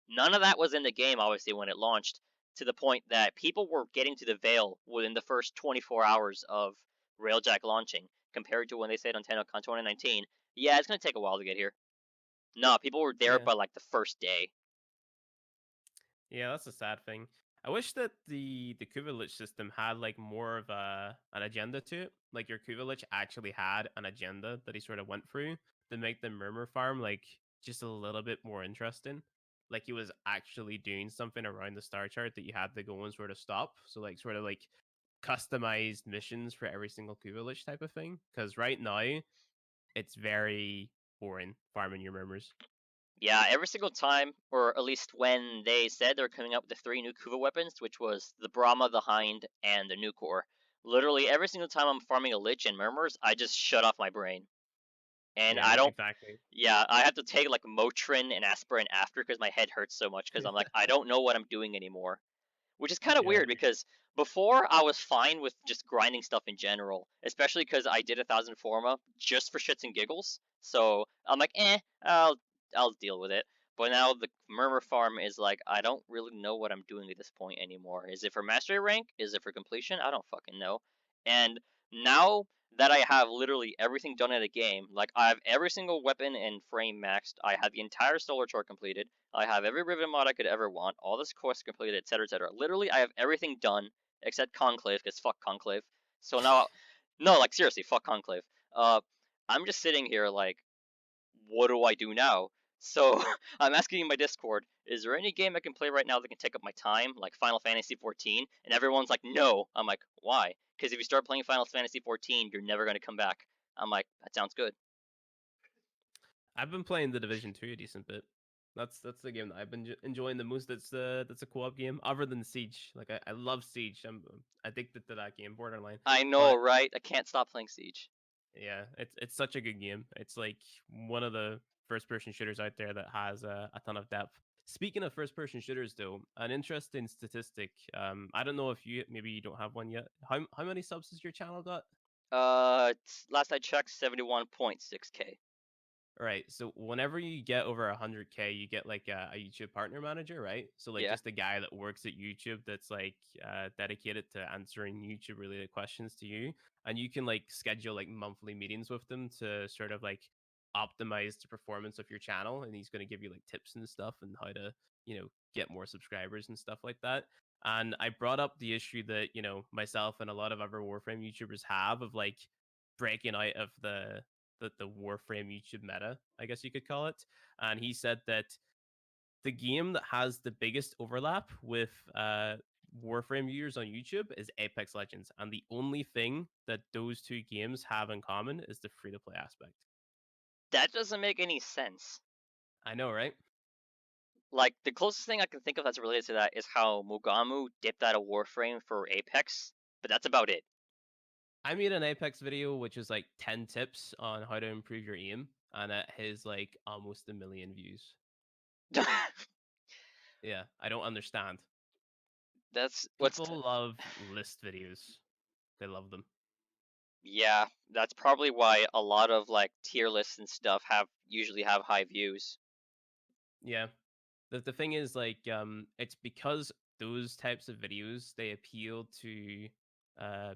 None of that was in the game, obviously, when it launched, to the point that people were getting to the Vale within the first 24 hours of Railjack launching, compared to when they said on 10ocon 2019, "Yeah, it's gonna take a while to get here." No, people were there Yeah. by like the first day. Yeah, that's a sad thing. I wish that the Kuvalich system had like more of an agenda to it. Like your Kuvalich actually had an agenda that he sort of went through to make the Murmur farm like just a little bit more interesting. Like he was actually doing something around the star chart that you had to go and sort of stop. So like sort of like customized missions for every single Kuvalich type of thing. Because right now it's very boring farming your Murmurs. Yeah, every single time, or at least when they said they were coming up with the 3 new Kuva weapons, which was the Brahma, the Hind, and the Nucor, literally every single time I'm farming a Lich and Murmurs, I just shut off my brain. And Yeah, I don't, exactly. yeah, I have to take like Motrin and Aspirin after because my head hurts so much because I'm like, I don't know what I'm doing anymore. Which is kind of Yeah. weird because before I was fine with just grinding stuff in general, especially because I did 1,000 Forma just for shits and giggles. So I'm like, I'll deal with it. But now the Murmur farm is like, I don't really know what I'm doing at this point anymore. Is it for mastery rank? Is it for completion? I don't fucking know. And now that I have literally everything done in the game, like I have every single weapon and frame maxed, I have the entire solar chart completed, I have every Riven mod I could ever want, all this quests completed, etc., etc. Literally, I have everything done except Conclave, because fuck Conclave. So now, no, like seriously, fuck Conclave. Uh, I'm just sitting here like, what do I do now? So I'm asking in my Discord, is there any game I can play right now that can take up my time, like Final Fantasy 14? And everyone's like, no. I'm like, why? Because if you start playing Final Fantasy 14, you're never going to come back. I'm like, that sounds good. I've been playing the Division 2 a decent bit. That's the game that I've been enjoying the most. That's a co-op game other than Siege. Like I love Siege. I'm addicted to that game, Borderline. I know, But right? I can't stop playing Siege. yeah, it's such a good game. It's like one of the first person shooters out there that has a ton of depth. Speaking of first person shooters, though, an interesting statistic. I don't know if maybe you don't have one yet. How many subs has your channel got? Last I checked, 71.6k. Right. So whenever you get over 100K, you get like a YouTube partner manager, right? So like Yeah. just a guy that works at YouTube that's like dedicated to answering YouTube related questions to you, and you can like schedule like monthly meetings with them to sort of like optimize the performance of your channel, and he's going to give you like tips and stuff and how to get more subscribers and stuff like that. And I brought up the issue that myself and a lot of other Warframe YouTubers have of like breaking out of the Warframe YouTube meta, I guess you could call it. And he said that the game that has the biggest overlap with Warframe viewers on YouTube is Apex Legends, and the only thing that those two games have in common is the free to play aspect. That doesn't make any sense. I know, right? Like, the closest thing I can think of that's related to that is how Mugamu dipped out of Warframe for Apex, but that's about it. I made an Apex video which is like 10 tips on how to improve your aim, and it has like almost 1 million views. Yeah, I don't understand. That's People love list videos. They love them. Yeah, that's probably why a lot of like tier lists and stuff usually have high views. Yeah. The thing is like it's because those types of videos they appeal to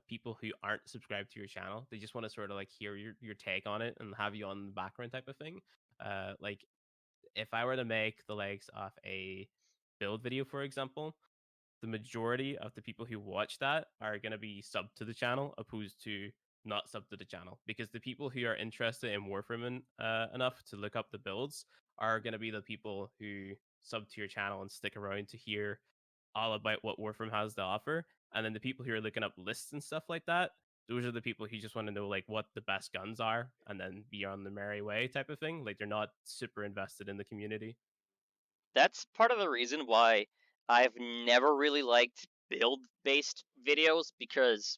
people who aren't subscribed to your channel. They just want to sort of like hear your take on it and have you on the background type of thing. Like if I were to make the likes of a build video, for example, the majority of the people who watch that are going to be sub to the channel opposed to not sub to the channel, because the people who are interested in Warframe enough to look up the builds are going to be the people who sub to your channel and stick around to hear all about what Warframe has to offer. And then the people who are looking up lists and stuff like that, those are the people who just want to know like what the best guns are and then be on the merry way type of thing. Like they're not super invested in the community. That's part of the reason why I've never really liked build-based videos, because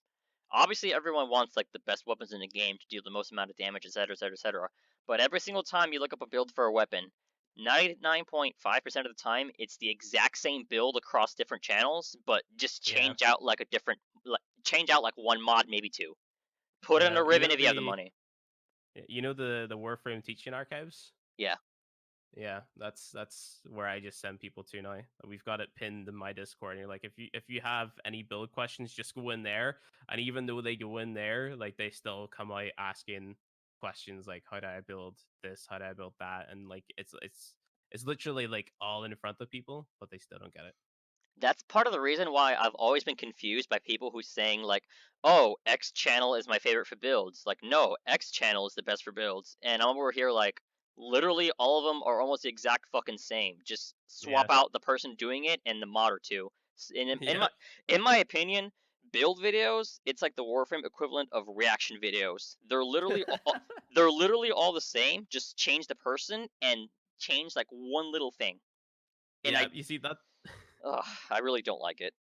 obviously everyone wants like the best weapons in the game to deal the most amount of damage, etc., etc., etc. But every single time you look up a build for a weapon, 99.5% of the time it's the exact same build across different channels, but just Yeah. change out like a different, change out like one mod, maybe two. Put it in Yeah. a Riven if you have the money. You know the Warframe teaching archives? Yeah. Yeah, that's where I just send people to now. We've got it pinned in my Discord. And you're like, if you have any build questions, just go in there. And even though they go in there, like they still come out asking questions like, how do I build this? How do I build that? And like it's literally like all in front of people, but they still don't get it. That's part of the reason why I've always been confused by people who saying like, "Oh, X channel is my favorite for builds." Like, no, X channel is the best for builds. And I'm over here like, literally all of them are almost the exact fucking same. Just swap Yeah. out the person doing it and the mod or two. In Yeah. in my opinion, build videos, it's like the Warframe equivalent of reaction videos. They're literally all the same. Just change the person and change like one little thing. And Yeah, you see that. I really don't like it.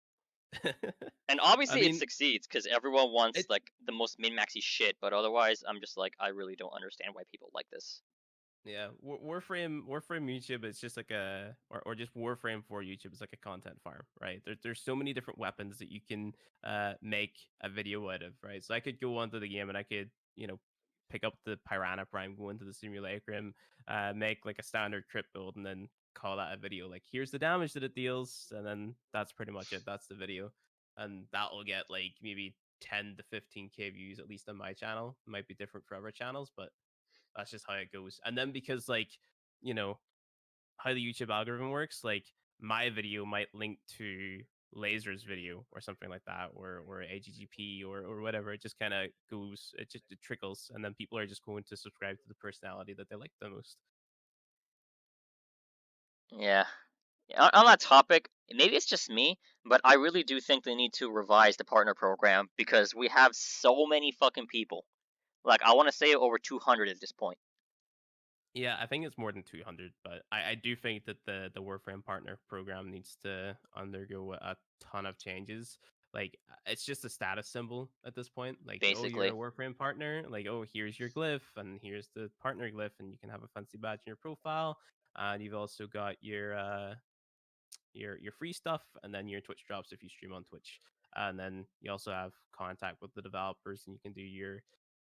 And obviously I it mean, succeeds because everyone wants it like the most min-maxy shit, but otherwise I'm just like, I really don't understand why people like this. Yeah, Warframe YouTube is just like or just Warframe for YouTube is like a content farm, right? There's so many different weapons that you can make a video out of, right? So I could go onto the game and I could, pick up the Piranha Prime, go into the simulacrum, make like a standard crit build, and then call that a video. Like, here's the damage that it deals, and then that's pretty much it. That's the video, and that will get like maybe 10 to 15K views at least on my channel. It might be different for other channels, but that's just how it goes. And then because like, you know, how the YouTube algorithm works, like my video might link to Laser's video or something like that, or AGGP or whatever. It just kind of goes, it trickles, and then people are just going to subscribe to the personality that they like the most. Yeah. On that topic, maybe it's just me, but I really do think they need to revise the partner program because we have so many fucking people. Like, I want to say over 200 at this point. Yeah, I think it's more than 200, but I do think that the Warframe partner program needs to undergo a ton of changes. Like, it's just a status symbol at this point. Like, oh, you're a Basically. Warframe partner. Like, oh, here's your glyph, and here's the partner glyph, and you can have a fancy badge in your profile. And you've also got your free stuff, and then your Twitch drops if you stream on Twitch. And then you also have contact with the developers, and you can do your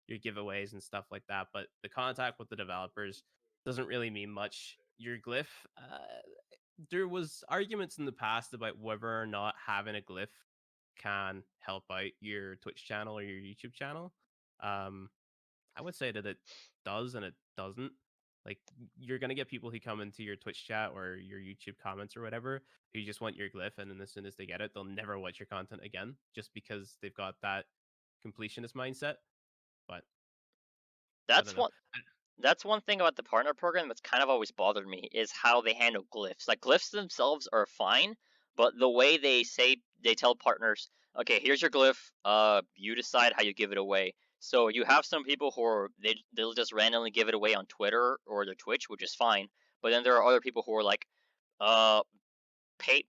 giveaways and stuff like that. But the contact with the developers doesn't really mean much. Your glyph, there was arguments in the past about whether or not having a glyph can help out your Twitch channel or your YouTube channel. I would say that it does and it doesn't. Like, you're gonna get people who come into your Twitch chat or your YouTube comments or whatever who just want your glyph, and then as soon as they get it, they'll never watch your content again just because they've got that completionist mindset. But I That's don't know. one. That's one thing about the partner program that's kind of always bothered me is how they handle glyphs. Like, glyphs themselves are fine, but the way they tell partners, okay, here's your glyph, you decide how you give it away. So you have some people who are they'll just randomly give it away on Twitter or their Twitch, which is fine. But then there are other people who are like, uh,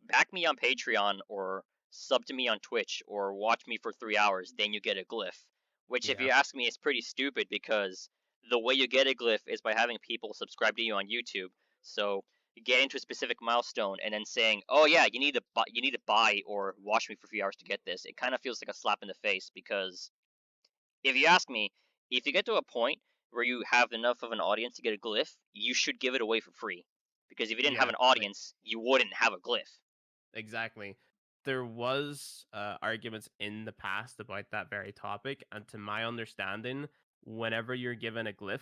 back me on Patreon or sub to me on Twitch or watch me for 3 hours, then you get a glyph. Which, if Yeah, you ask me, is pretty stupid because the way you get a glyph is by having people subscribe to you on YouTube. So you get into a specific milestone and then saying, "Oh yeah, you need to buy or watch me for 3 hours to get this." It kind of feels like a slap in the face because if you ask me, if you get to a point where you have enough of an audience to get a glyph, you should give it away for free. Because if you didn't have yeah, an like audience, you wouldn't have a glyph. exactly. There was arguments in the past about that very topic, and to my understanding, whenever you're given a glyph,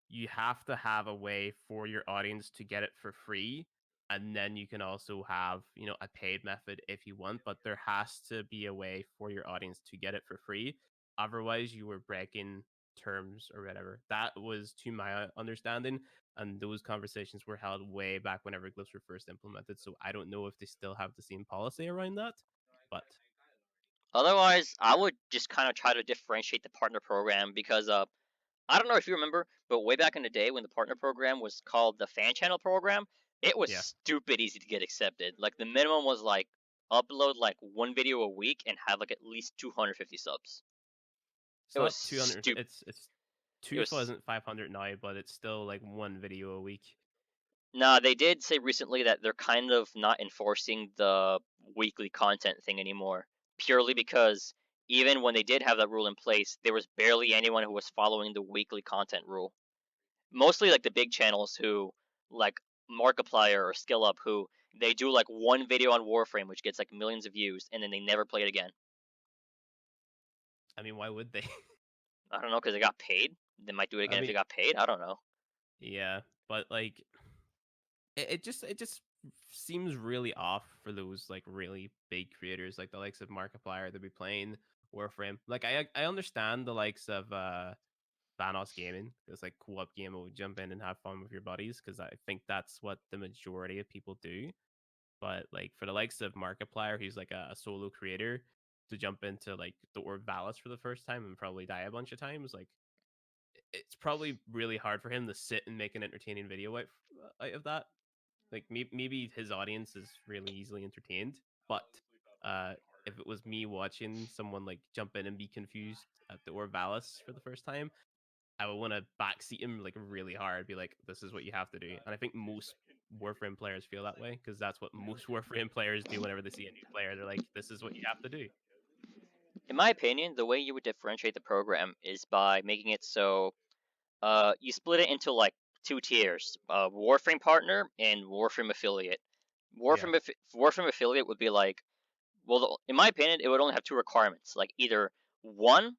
you have to have a way for your audience to get it for free and then you can also have a paid method if you want, but there has to be a way for your audience to get it for free. Otherwise you were breaking terms or whatever. That was to my understanding, and those conversations were held way back whenever glyphs were first implemented, so I don't know if they still have the same policy around that. But Otherwise, I would just kind of try to differentiate the partner program because I don't know if you remember, but way back in the day when the partner program was called the fan channel program, it was yeah, stupid easy to get accepted. Like the minimum was like upload like one video a week and have like at least 250 subs. it's It was not 200, stupid. it's It was 2500 now, but it's still like one video a week. Nah, they did say recently that they're kind of not enforcing the weekly content thing anymore, purely because even when they did have that rule in place, there was barely anyone who was following the weekly content rule. Mostly like the big channels who, like Markiplier or Skill Up, who they do like one video on Warframe which gets like millions of views and then they never play it again. I mean, why would they? I don't know, because they got paid. They might do it I again if they mean, got paid. I don't know. yeah, but like it just seems really off for those like really big creators like the likes of Markiplier to be playing Warframe. Like I understand the likes of Thanos Gaming. It's like co-op game where we jump in and have fun with your buddies, because I think that's what the majority of people do. But like for the likes of Markiplier, who's like a solo creator, to jump into like the Orb Valis for the first time and probably die a bunch of times, like it's probably really hard for him to sit and make an entertaining video out of that. Like maybe his audience is really easily entertained, but uh, if it was me watching someone like jump in and be confused at the Orvalis for the first time, I would want to backseat him like really hard, be like, "This is what you have to do." And I think most Warframe players feel that way, because that's what most Warframe players do whenever they see a new player. They're like, "This is what you have to do." In my opinion, the way you would differentiate the program is by making it so you split it into like two tiers: Warframe partner and Warframe affiliate. Yeah, Warframe affiliate would be like, well, in my opinion, it would only have two requirements. Like either one,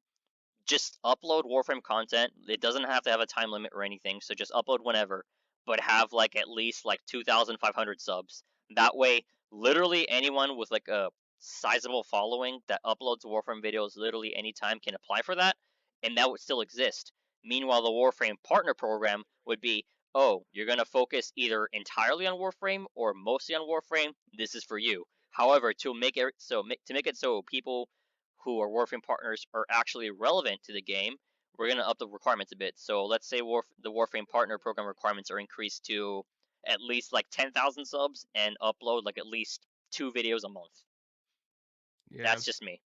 just upload Warframe content. It doesn't have to have a time limit or anything, so just upload whenever, but have like at least like 2,500 subs. That way, literally anyone with like a sizable following that uploads Warframe videos literally anytime can apply for that, and that would still exist. Meanwhile, the Warframe partner program would be, oh, you're gonna focus either entirely on Warframe or mostly on Warframe. This is for you. However, to make it so people who are Warframe partners are actually relevant to the game, we're going to up the requirements a bit. So let's say the Warframe partner program requirements are increased to at least like 10,000 subs and upload like at least 2 videos a month. yeah. That's just me.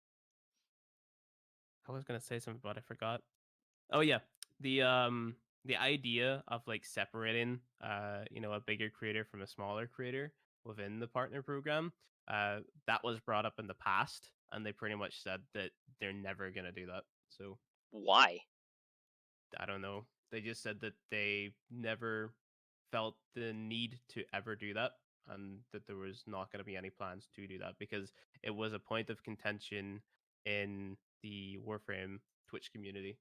I was gonna say something, but I forgot. Oh yeah, the idea of like separating a bigger creator from a smaller creator within the partner program, that was brought up in the past, and they pretty much said that they're never gonna do that. So Why? I don't know. They just said that they never felt the need to ever do that, and that there was not going to be any plans to do that, because it was a point of contention in the Warframe Twitch community.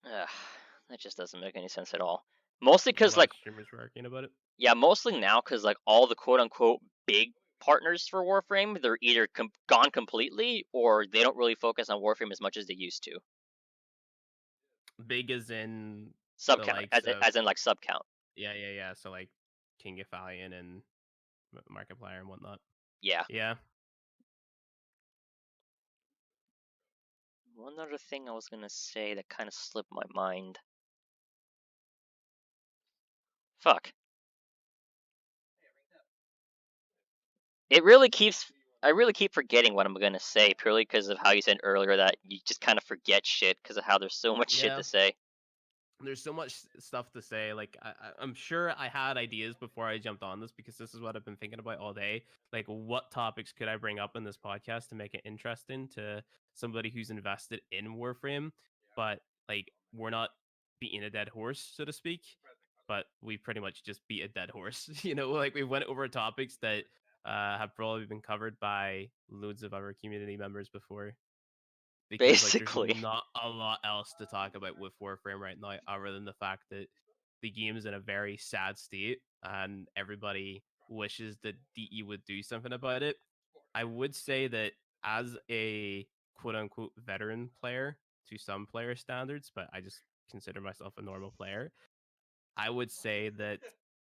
Ugh, that just doesn't make any sense at all. Mostly A because lot like, of streamers were arguing about it. yeah, mostly now because like all the quote unquote big partners for Warframe, they're either gone completely or they don't really focus on Warframe as much as they used to. Big as in Sub the count, likes of, as in like sub count. yeah. So like King Ithalian and Markiplier and whatnot. Yeah. Yeah, One other thing I was gonna say that kind of slipped my mind. Fuck. It really keeps. I really keep forgetting what I'm gonna say purely because of how you said earlier that you just kind of forget shit because of how there's so much shit yeah. to say. There's so much stuff to say. Like I'm sure I had ideas before I jumped on this, because this is what I've been thinking about all day. Like, what topics could I bring up in this podcast to make it interesting to somebody who's invested in Warframe? But like, we're not beating a dead horse, so to speak. But we pretty much just beat a dead horse. Like we went over topics that have probably been covered by loads of other community members before, because like there's Basically. not a lot else to talk about with Warframe right now, other than the fact that the game is in a very sad state, and everybody wishes that DE would do something about it. I would say that as a quote unquote veteran player to some player standards, but I just consider myself a normal player, I would say that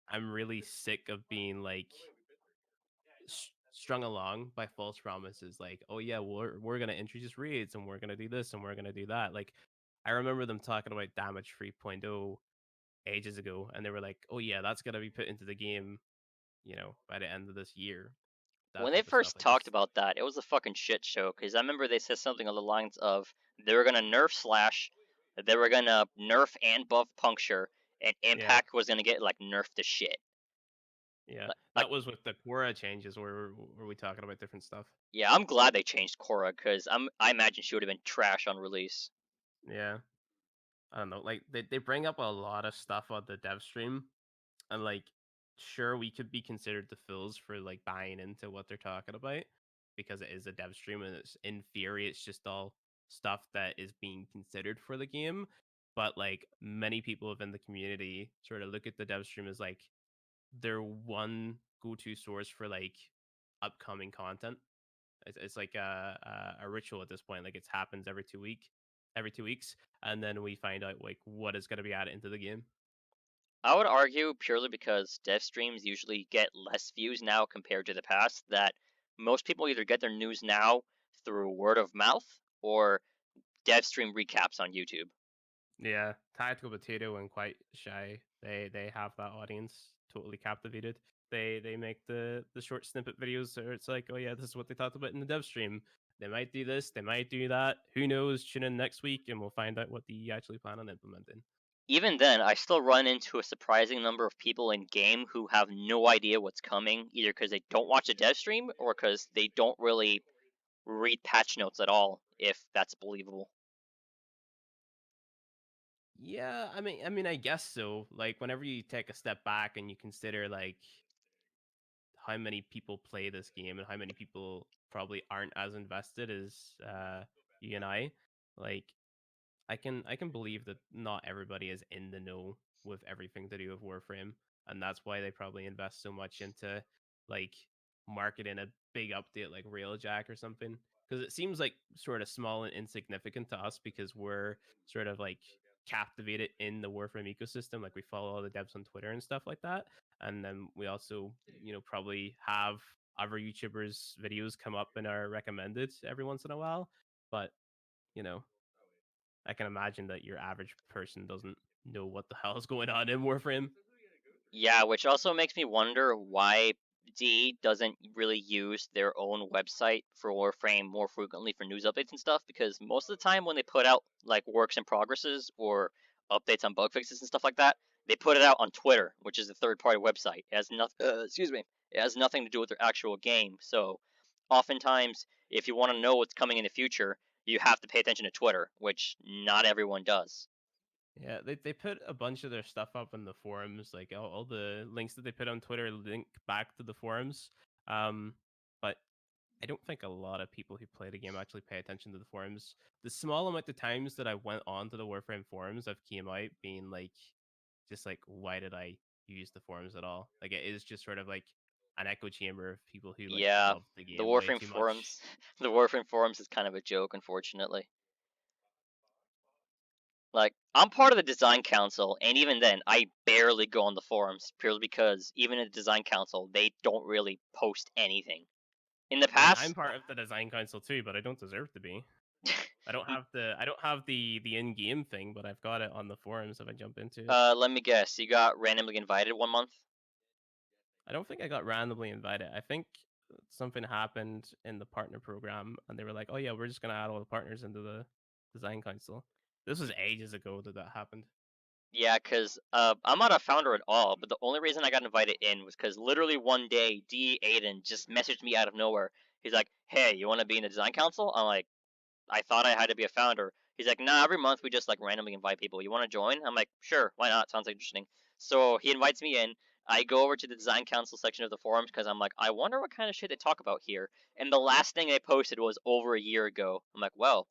I'm really sick of being like strung along by false promises like, oh yeah, we're gonna introduce raids and we're gonna do this and we're gonna do that. Like I remember them talking about damage 3.0 ages ago, and they were like, oh yeah, that's gonna be put into the game, by the end of this year. That When they type of stuff. first I talked just about that, it was a fucking shit show. Because I remember they said something along the lines of they were gonna nerf Slash, they were gonna nerf and buff Puncture, and yeah, Impact was gonna get like nerfed to shit. yeah. Like, That was with the Quora changes where were we talking about different stuff. yeah, I'm glad they changed Korra because I imagine she would have been trash on release. Yeah. I don't know. Like they bring up a lot of stuff on the dev stream, and like sure we could be considered the fools for like buying into what they're talking about because it is a dev stream and it's in theory it's just all stuff that is being considered for the game. But like many people within the community sort of look at the dev stream as like their one go-to source for like upcoming content. It's like a ritual at this point. Like it happens every 2 weeks, and then we find out like what is going to be added into the game. I would argue purely because dev streams usually get less views now compared to the past that most people either get their news now through word of mouth or dev stream recaps on YouTube. Yeah, Tactical Potato and Quite Shy, they have that audience totally captivated. They make the short snippet videos where it's like, oh yeah, this is what they talked about in the dev stream. They might do this, they might do that. Who knows? Tune in next week and we'll find out what they actually plan on implementing. Even then, I still run into a surprising number of people in game who have no idea what's coming, either because they don't watch a dev stream or because they don't really read patch notes at all, if that's believable. Yeah, I guess so. Like whenever you take a step back and you consider like how many people play this game and how many people probably aren't as invested as you and I, like I can believe that not everybody is in the know with everything to do with Warframe, and that's why they probably invest so much into like marketing a big update like Railjack or something. Because it seems like sort of small and insignificant to us because we're sort of like captivated in the Warframe ecosystem. Like we follow all the devs on Twitter and stuff like that, and then we also probably have other YouTubers' videos come up in our recommended every once in a while, but you know I can imagine that your average person doesn't know what the hell is going on in Warframe. Yeah, which also makes me wonder why D doesn't really use their own website for Warframe more frequently for news updates and stuff, because most of the time when they put out like works in progresses or updates on bug fixes and stuff like that, they put it out on Twitter, which is a third-party website. It has nothing. Excuse me. It has nothing to do with their actual game. So, oftentimes, if you want to know what's coming in the future, you have to pay attention to Twitter, which not everyone does. Yeah, they put a bunch of their stuff up in the forums, like all the links that they put on Twitter link back to the forums. But I don't think a lot of people who play the game actually pay attention to the forums. The small amount of times that I went on to the Warframe forums, I've came out being like, just like, why did I use the forums at all? Like it is just sort of like an echo chamber of people who like Yeah, love the the game way Warframe too much. forums, the Warframe forums is kind of a joke, unfortunately. Like, I'm part of the design council, and even then, I barely go on the forums, purely because even in the design council, they don't really post anything. In the I mean, I'm past, part of the design council too, but I don't deserve to be. I don't have the in-game thing, but I've got it on the forums if I jump into it. let me guess, you got randomly invited one month? I don't think I got randomly invited. I think something happened in the partner program, and they were like, "Oh yeah, we're just gonna add all the partners into the design council." This was ages ago that happened. Yeah, because I'm not a founder at all, but the only reason I got invited in was because literally one day, D. Aiden just messaged me out of nowhere. He's like, hey, you want to be in the design council? I'm like, I thought I had to be a founder. He's like, nah, every month we just like randomly invite people. You want to join? I'm like, sure, why not? Sounds interesting. So he invites me in. I go over to the design council section of the forums because I'm like, I wonder what kind of shit they talk about here. And the last thing they posted was over a year ago. I'm like, well,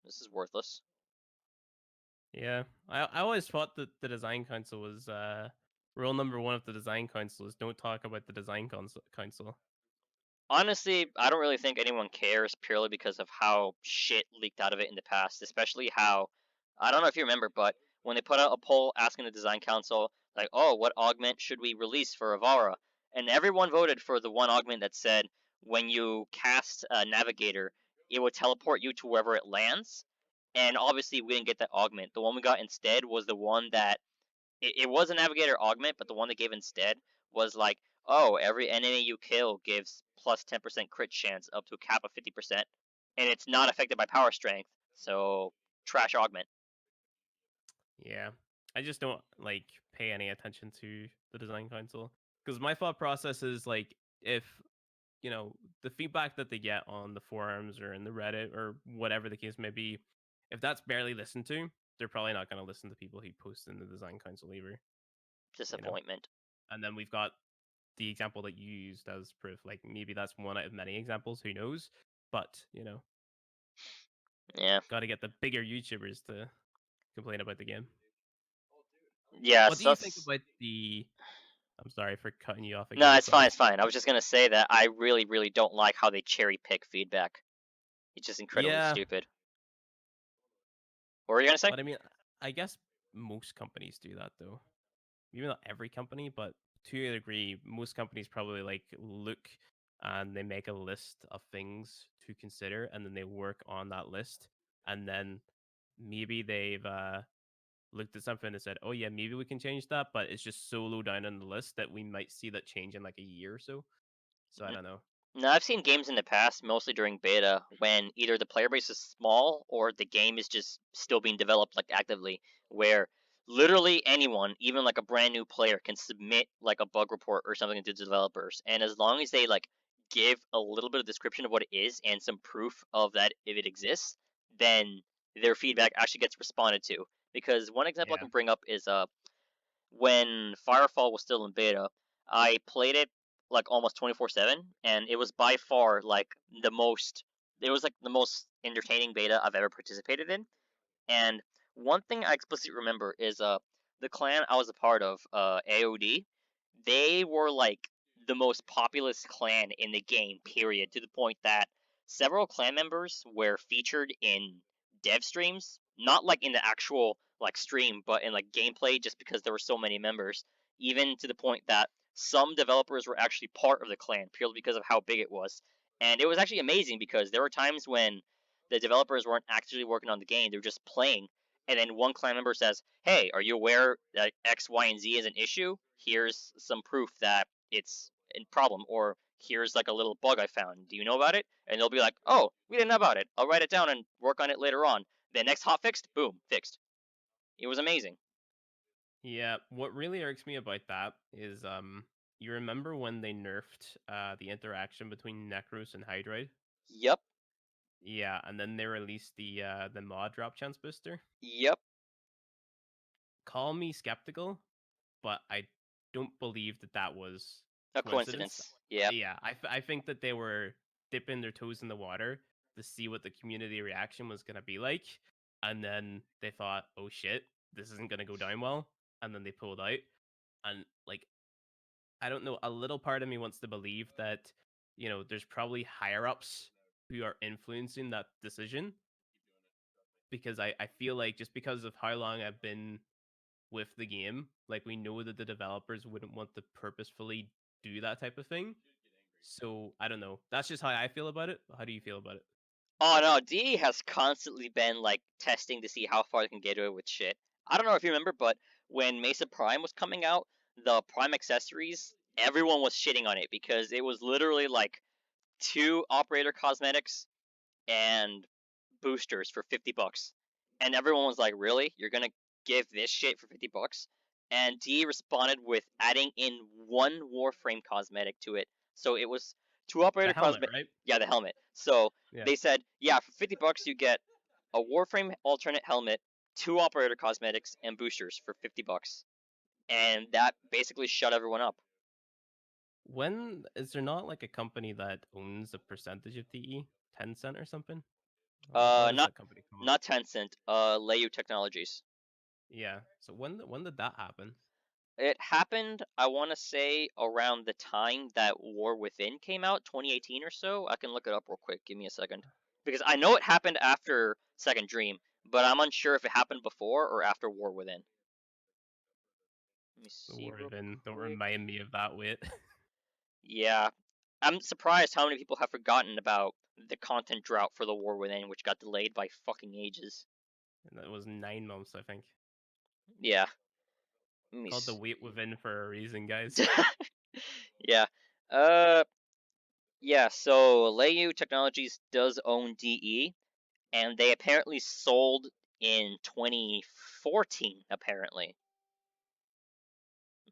this is worthless. Yeah, I always thought that the design council was Rule number one of the design council is don't talk about the design council. Honestly, I don't really think anyone cares purely because of how shit leaked out of it in the past, especially how, I don't know if you remember, but when they put out a poll asking the design council, like, oh, what augment should we release for Avara? And everyone voted for the one augment that said when you cast a navigator, it would teleport you to wherever it lands. And obviously, we didn't get that augment. The one we got instead was the one that it was a navigator augment, but the one they gave instead was like, oh, every enemy you kill gives plus 10% crit chance up to a cap of 50%, and it's not affected by power strength, so trash augment. Yeah, I just don't like pay any attention to the design council because my thought process is like if the feedback that they get on the forums or in the Reddit or whatever the case may be, if that's barely listened to, they're probably not going to listen to people who post in the design council either. Disappointment. And then we've got the example that you used as proof. Like maybe that's one out of many examples. Who knows? But Yeah. got to get the bigger YouTubers to complain about the game. Yeah. What do you think about the? I'm sorry for cutting you off again. No, it's fine. It's fine. I was just gonna say that I really, really don't like how they cherry pick feedback. It's just incredibly stupid. What were you gonna say? But I mean, I guess most companies do that though. Maybe not every company, but to a degree, most companies probably like look and they make a list of things to consider, and then they work on that list, and then maybe they've looked at something and said, "Oh yeah, maybe we can change that," but it's just so low down on the list that we might see that change in like a year or so. So I don't know. No, I've seen games in the past, mostly during beta, when either the player base is small or the game is just still being developed like actively, where literally anyone, even like a brand new player, can submit like a bug report or something to the developers, and as long as they like give a little bit of description of what it is and some proof of that if it exists, then their feedback actually gets responded to. Because one example I can bring up is when Firefall was still in beta, I played it like almost 24/7, and it was by far like the most. It was like the most entertaining beta I've ever participated in. And one thing I explicitly remember is the clan I was a part of, AOD. They were like the most populous clan in the game, period, to the point that several clan members were featured in dev streams, not like in the actual like stream, but in like gameplay, just because there were so many members. Even to the point that some developers were actually part of the clan purely because of how big it was. And it was actually amazing because there were times when the developers weren't actually working on the game; they were just playing. And then one clan member says, "Hey, are you aware that X, Y, and Z is an issue? Here's some proof that it's a problem, or here's like a little bug I found. Do you know about it?" And they'll be like, "Oh, we didn't know about it. I'll write it down and work on it later on." The next hotfix, boom, fixed. It was amazing. Yeah, what really irks me about that is you remember when they nerfed the interaction between Necros and Hydroid? Yep. Yeah, and then they released the mod drop chance booster. Yep. Call me skeptical, but I don't believe that was A coincidence. Yeah, I think that they were dipping their toes in the water to see what the community reaction was going to be like, and then they thought, "Oh shit, this isn't going to go down well," and then they pulled out. And like, I don't know, a little part of me wants to believe that there's probably higher ups who are influencing that decision, because I feel like just because of how long I've been with the game, like we know that the developers wouldn't want to purposefully do that type of thing. So I don't know. That's just how I feel about it. How do you feel about it? Oh no, DE has constantly been like testing to see how far they can get away with shit. I don't know if you remember, but when Mesa Prime was coming out, the Prime accessories, everyone was shitting on it because it was literally like 2 operator cosmetics and boosters for $50. And everyone was like, "Really? You're going to give this shit for $50?" And DE responded with adding in 1 Warframe cosmetic to it. So it was 2 operator cosmetics. Right? Yeah, the helmet. So they said, "Yeah, for $50 you get a Warframe alternate helmet, 2 operator cosmetics, and boosters for $50." And that basically shut everyone up. When is there not like a company that owns a percentage of DE, Tencent or something? Not Tencent. Leyu Technologies. Yeah. So when did that happen? It happened, I want to say, around the time that War Within came out, 2018 or so. I can look it up real quick. Give me a second. Because I know it happened after Second Dream, but I'm unsure if it happened before or after War Within. Let me see Or real even don't quick. remind me of that wait. Yeah. I'm surprised how many people have forgotten about the content drought for the War Within, which got delayed by fucking ages. And that was 9 months, I think. Yeah. Let me Called the see. wait within for a reason, guys. Yeah. Uh. Yeah. So Leiyu Technologies does own DE, and they apparently sold in 2014. Apparently,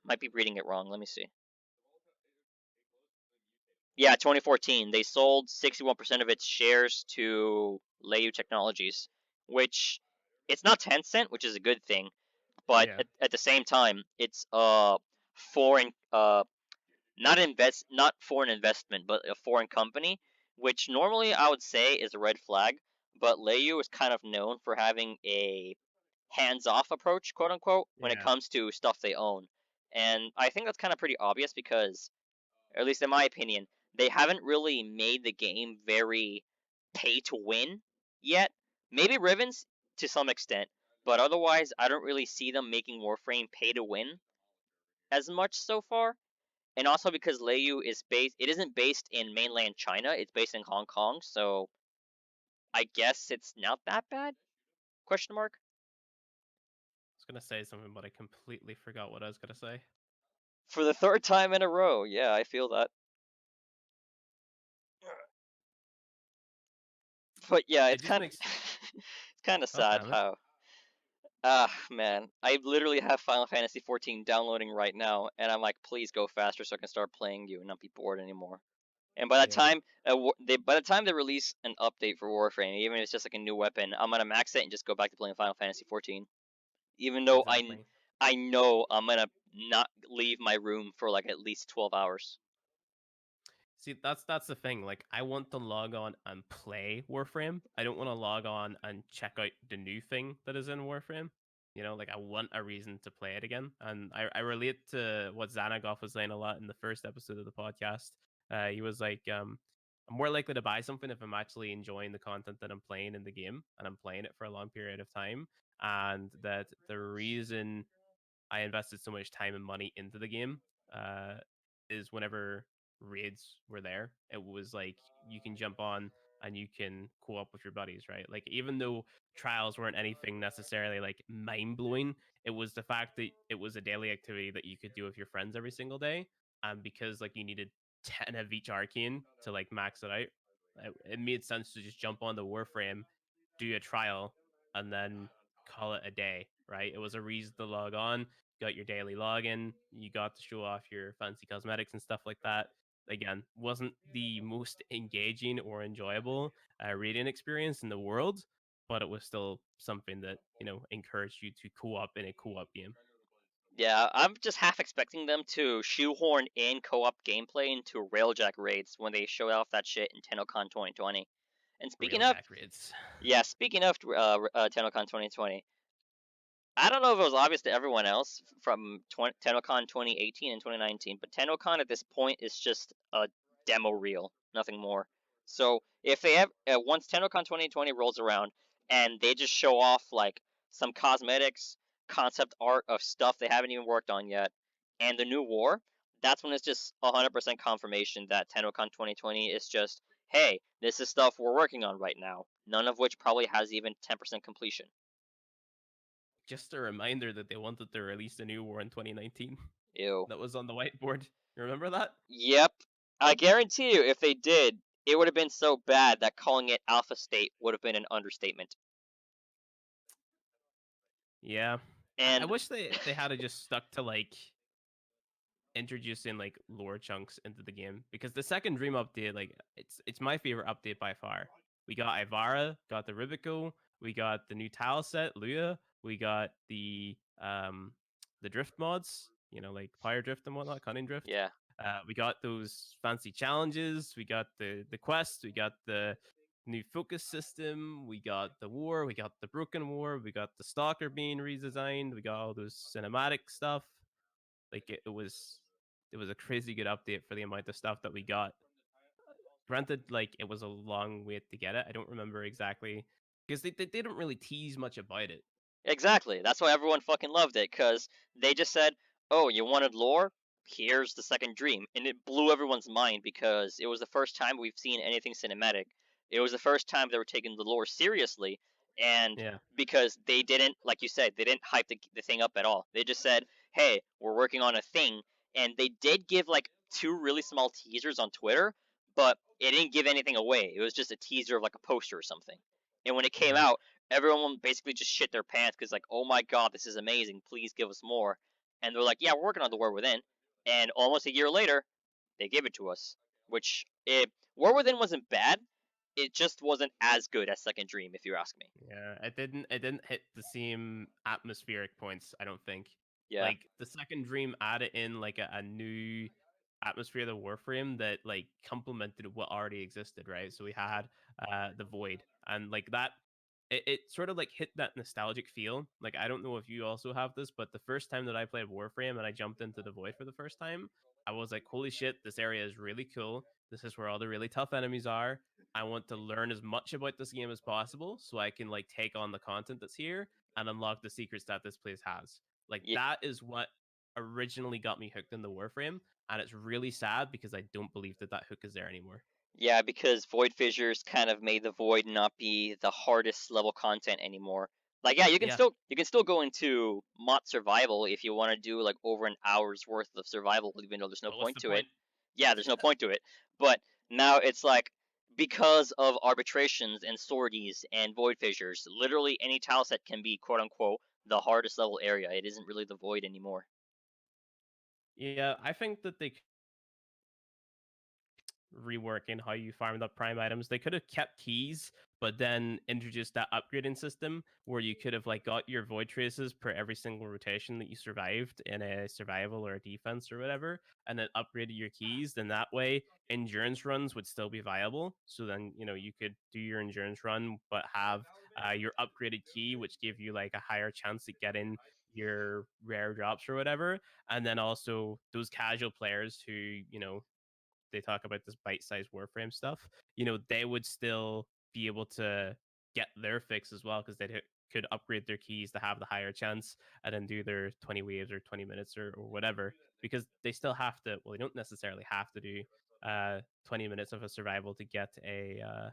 might be reading it wrong. Let me see. Yeah, 2014. They sold 61% of its shares to Leiyu Technologies, which it's not Tencent, which is a good thing, but Yeah. at the same time, it's foreign not foreign investment, but a foreign company, which normally I would say is a red flag. But Leiyu is kind of known for having a hands-off approach, quote unquote, when it Yeah. comes to stuff they own, and I think that's kind of pretty obvious because, or at least in my opinion, they haven't really made the game very pay to win yet. Maybe Rivens to some extent, but otherwise, I don't really see them making Warframe pay to win as much so far. And also because Leiyu is based, it isn't based in mainland China. It's based in Hong Kong, so I guess it's not that bad. Question mark. I was gonna say something, but I completely forgot what I was gonna say. For the third time in a row, yeah, I feel that. But yeah, It it's just kind of makes. it's kind of God sad damn it. how man, I literally have Final Fantasy 14 downloading right now, and I'm like, please go faster so I can start playing you and not be bored anymore. And by the Yeah. time by the time they release an update for Warframe, even if it's just like a new weapon, I'm gonna max it and just go back to playing Final Fantasy 14. Even though Exactly. I know I'm gonna not leave my room for like at least 12 hours. See, that's the thing. Like, I want to log on and play Warframe. I don't want to log on and check out the new thing that is in Warframe. You know, like I want a reason to play it again. And I relate to what Xanagoff was saying a lot in the first episode of the podcast. He was like, I'm more likely to buy something if I'm actually enjoying the content that I'm playing in the game and I'm playing it for a long period of time. And that the reason I invested so much time and money into the game uh, is whenever raids were there, it was like you can jump on and you can co-op with your buddies, right? Like even though trials weren't anything necessarily like mind blowing, it was the fact that it was a daily activity that you could do with your friends every single day, and because like you needed 10 of each arcane to like max it out, it made sense to just jump on the Warframe, do a trial, and then call it a day, right? It was a reason to log on, got your daily login, you got to show off your fancy cosmetics and stuff like that. Again, wasn't the most engaging or enjoyable reading experience in the world, but it was still something that, you know, encouraged you to co-op in a co-op game. Yeah, I'm just half expecting them to shoehorn in co-op gameplay into Railjack raids when they show off that shit in TennoCon 2020. And speaking of, Railjack raids. yeah, speaking of TennoCon 2020, I don't know if it was obvious to everyone else from TennoCon 2018 and 2019, but TennoCon at this point is just a demo reel, nothing more. So if they have once TennoCon 2020 rolls around and they just show off like some cosmetics, concept art of stuff they haven't even worked on yet, and the new war, that's when it's just 100% confirmation that TennoCon 2020 is just, hey, this is stuff we're working on right now. None of which probably has even 10% completion. Just a reminder that they wanted to release a new war in 2019. Ew. That was on the whiteboard. You remember that? Yep. I guarantee you, if they did, it would have been so bad that calling it Alpha State would have been an understatement. Yeah. I And wish they had just stuck to like introducing like lore chunks into the game, because the second Dream update, like it's my favorite update by far. We got Ivara, got the Ribico, we got the new tile set, Luya, we got the drift mods, you know, like Pyre Drift and whatnot, Cunning Drift. yeah, We got those fancy challenges, we got the quest, we got the new focus system, we got the war, we got the broken war, we got the stalker being redesigned, we got all those cinematic stuff. Like it was a crazy good update for the amount of stuff that we got. Granted, like it was a long wait to get it. I don't remember exactly because they didn't really tease much about it. Exactly. That's why everyone fucking loved it, because they just said, "Oh, you wanted lore? Here's the second dream," and it blew everyone's mind because it was the first time we've seen anything cinematic. It was the first time they were taking the lore seriously, and Yeah. because they didn't, like you said, they didn't hype the thing up at all. They just said, "Hey, we're working on a thing," and they did give like two really small teasers on Twitter, but it didn't give anything away. It was just a teaser of like a poster or something. And when it came Yeah. out, everyone basically just shit their pants because like, oh my god, this is amazing, please give us more. And they're like, yeah, we're working on the War Within. And almost a year later, they gave it to us. Which War Within wasn't bad, it just wasn't as good as Second Dream, if you ask me. Yeah, it didn't hit the same atmospheric points, I don't think. Yeah. Like the second dream added in like a new atmosphere to Warframe that like complemented what already existed, right? So we had the void and like that it sort of like hit that nostalgic feel. Like I don't know if you also have this, but the first time that I played Warframe and I jumped into the void for the first time, I was like, holy shit, this area is really cool. This is where all the really tough enemies are. I want to learn as much about this game as possible so I can like take on the content that's here and unlock the secrets that this place has. Like Y- that is what originally got me hooked in the Warframe, and it's really sad because I don't believe that that hook is there anymore. Yeah, because Void Fissures kind of made the Void not be the hardest level content anymore. Like, yeah, Yeah, you can still go into Mott Survival if you want to do like over an hour's worth of survival, even though there's no but what's point the to it. point? Yeah, there's no point to it. But now it's like, because of arbitrations and sorties and Void Fissures, literally any tile set can be quote unquote the hardest level area. It isn't really the Void anymore. Yeah, I think that they reworking how you farmed up prime items. They could have kept keys, but then introduced that upgrading system where you could have like got your void traces per every single rotation that you survived in a survival or a defense or whatever, and then upgraded your keys. Then that way endurance runs would still be viable. So then, you know, you could do your endurance run but have your upgraded key, which gave you like a higher chance at getting your rare drops or whatever. And then also those casual players who, you know, they talk about this bite-sized Warframe stuff, you know, they would still be able to get their fix as well because they could upgrade their keys to have the higher chance and then do their 20 waves or 20 minutes or whatever because they still have to, well, they don't necessarily have to do 20 minutes of a survival to get a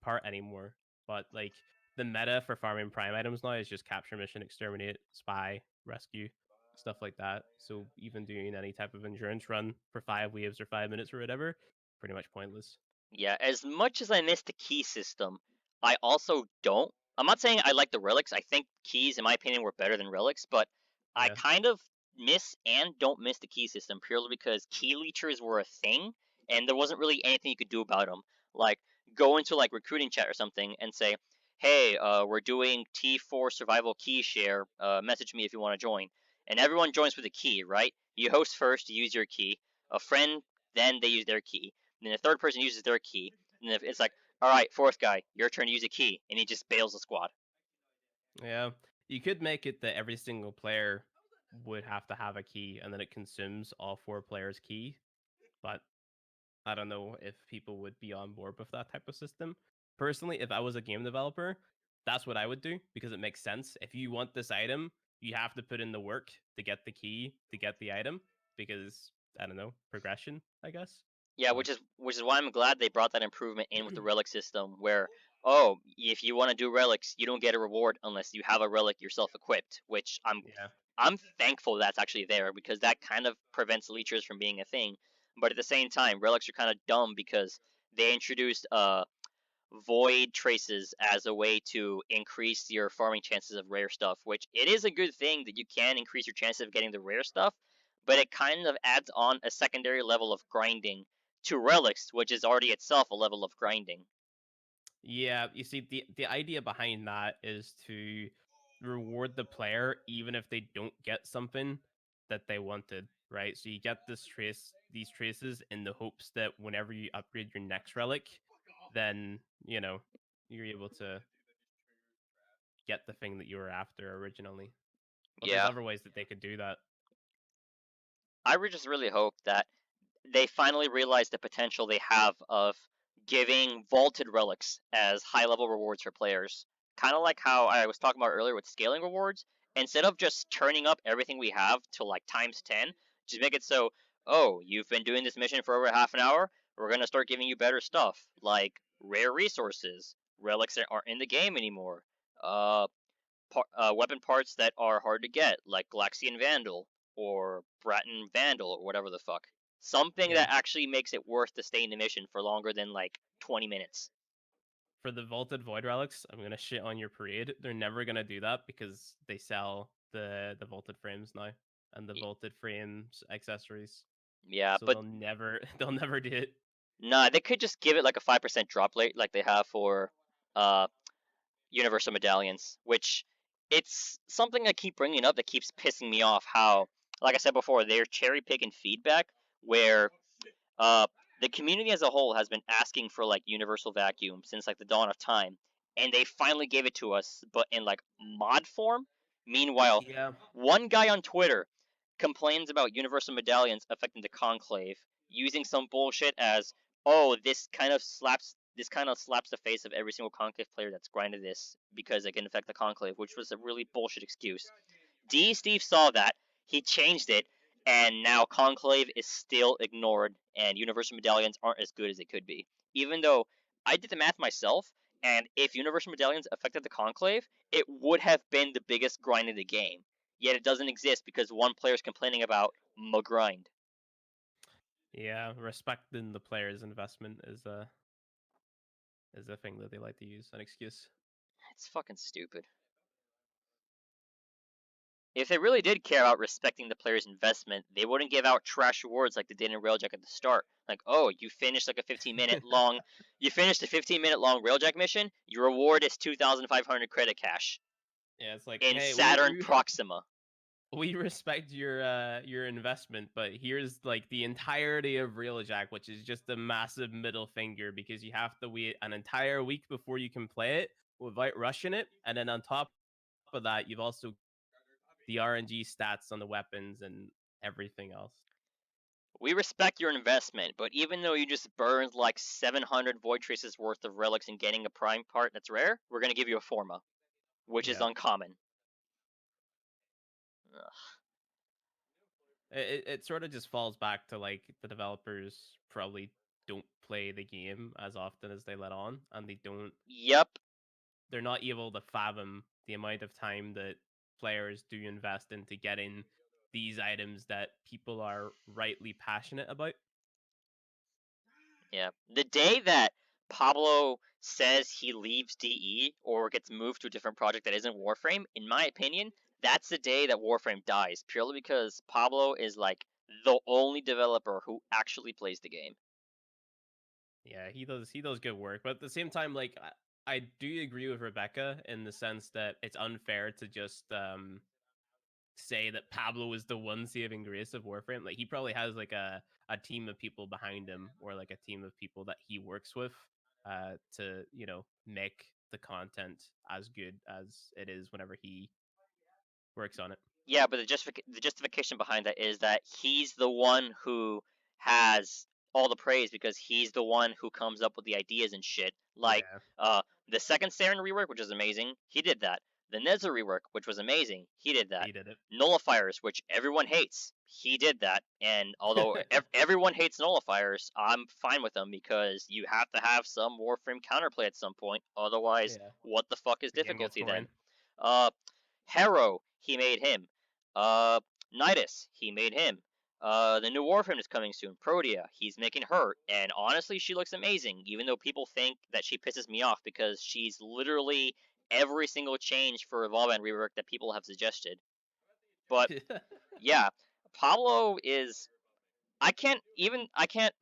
part anymore, but like the meta for farming prime items now is just capture mission, exterminate, spy, rescue, stuff like that. So even doing any type of endurance run for 5 waves or 5 minutes or whatever, pretty much pointless. Yeah, as much as I miss the key system, I also don't. I'm not saying I like the relics. I think keys, in my opinion, were better than relics, but I Yeah. kind of miss and don't miss the key system purely because key leechers were a thing, and there wasn't really anything you could do about them. Like, go into like recruiting chat or something and say, "Hey, we're doing T4 survival key share. Message me if you want to join." And everyone joins with a key, right? You host first, you use your key. A friend, then they use their key. And then the third person uses their key. And if it's like, all right, fourth guy, your turn to use a key, and he just bails the squad. Yeah. You could make it that every single player would have to have a key and then it consumes all four players' key. But I don't know if people would be on board with that type of system. Personally, if I was a game developer, that's what I would do because it makes sense. If you want this item, you have to put in the work to get the key to get the item because I don't know, progression, I guess. Yeah, But which is why I'm glad they brought that improvement in with the relic system, where oh, if you want to do relics, you don't get a reward unless you have a relic yourself equipped. Which yeah. I'm thankful that's actually there because that kind of prevents leechers from being a thing. But at the same time, relics are kind of dumb because they introduced void traces as a way to increase your farming chances of rare stuff, which it is a good thing that you can increase your chances of getting the rare stuff, but it kind of adds on a secondary level of grinding to relics, which is already itself a level of grinding. Yeah, you see the idea behind that is to reward the player even if they don't get something that they wanted, right? So you get these traces in the hopes that whenever you upgrade your next relic, then, you know, you're able to get the thing that you were after originally. But there's Yeah. other ways that they could do that. I would just really hope that they finally realize the potential they have of giving vaulted relics as high-level rewards for players. Kind of like how I was talking about earlier with scaling rewards. Instead of just turning up everything we have to like times 10, just make it so, oh, you've been doing this mission for over half an hour, we're going to start giving you better stuff, like rare resources, relics that aren't in the game anymore, weapon parts that are hard to get, like Galaxian Vandal, or Bratton Vandal, or whatever the fuck. Something Yeah. that actually makes it worth to stay in the mission for longer than like 20 minutes. For the vaulted void relics, I'm gonna shit on your parade. They're never gonna do that because they sell the vaulted frames now and the vaulted frames accessories. Yeah, So but they'll never do it. nah, they could just give it like a 5% drop rate like they have for uh universal medallions, which it's something I keep bringing up that keeps pissing me off. How, like I said before, they're cherry picking feedback where uh, the community as a whole has been asking for like universal vacuum since like the dawn of time, and they finally gave it to us, but in like mod form. Meanwhile, Yeah. one guy on Twitter complains about universal medallions affecting the conclave, using some bullshit as, "Oh, this kind of slaps the face of every single conclave player that's grinded this because it can affect the conclave," which was a really bullshit excuse. D. Steve saw that, he changed it, and now Conclave is still ignored, and Universal Medallions aren't as good as they could be. Even though I did the math myself, and if Universal Medallions affected the Conclave, it would have been the biggest grind in the game. Yet it doesn't exist because one player's complaining about my grind. Yeah, respecting the player's investment is a thing that they like to use, an excuse. It's fucking stupid. If they really did care about respecting the player's investment, they wouldn't give out trash rewards like they did in Railjack at the start. Like, oh, you finished like a 15-minute long, you finished a 15-minute long Railjack mission. Your reward is 2,500 credit cash Yeah, it's like, in hey, Saturn Proxima. we respect your investment, but here's like the entirety of Railjack, which is just a massive middle finger because you have to wait an entire week before you can play it without rushing it, and then on top of that, you've also the RNG stats on the weapons and everything else. We respect your investment, but even though you just burned like 700 Void Traces worth of relics and getting a prime part that's rare, we're gonna give you a Forma, which is Yeah. uncommon. Ugh. It sort of just falls back to like the developers probably don't play the game as often as they let on, and Yep. they're not able to fathom the amount of time that players do invest into getting these items that people are rightly passionate about. Yeah. The day that Pablo says he leaves DE or gets moved to a different project that isn't Warframe, in my opinion, that's the day that Warframe dies, purely because Pablo is like the only developer who actually plays the game. Yeah, he does good work, but at the same time, like I do agree with Rebecca in the sense that it's unfair to just say that Pablo is the one saving grace of Warframe. Like he probably has like a team of people behind him, or like a team of people that he works with to make the content as good as it is whenever he works on it. Yeah, but the justification behind that is that he's the one who has all the praise because he's the one who comes up with the ideas and shit. Like, Yeah. The second Saren rework, which is amazing, he did that. The Nezza rework, which was amazing, he did that. He did it. Nullifiers, which everyone hates, he did that. And although everyone hates nullifiers, I'm fine with them because you have to have some Warframe counterplay at some point. Otherwise, Yeah. what the fuck is The game gets difficulty then? boring. Harrow, he made him. Nidus, he made him. The new Warframe is coming soon. Protea, he's making her, and honestly, she looks amazing. Even though people think that she pisses me off because she's literally every single change for Evolve and rework that people have suggested. But yeah, Pablo is. I can't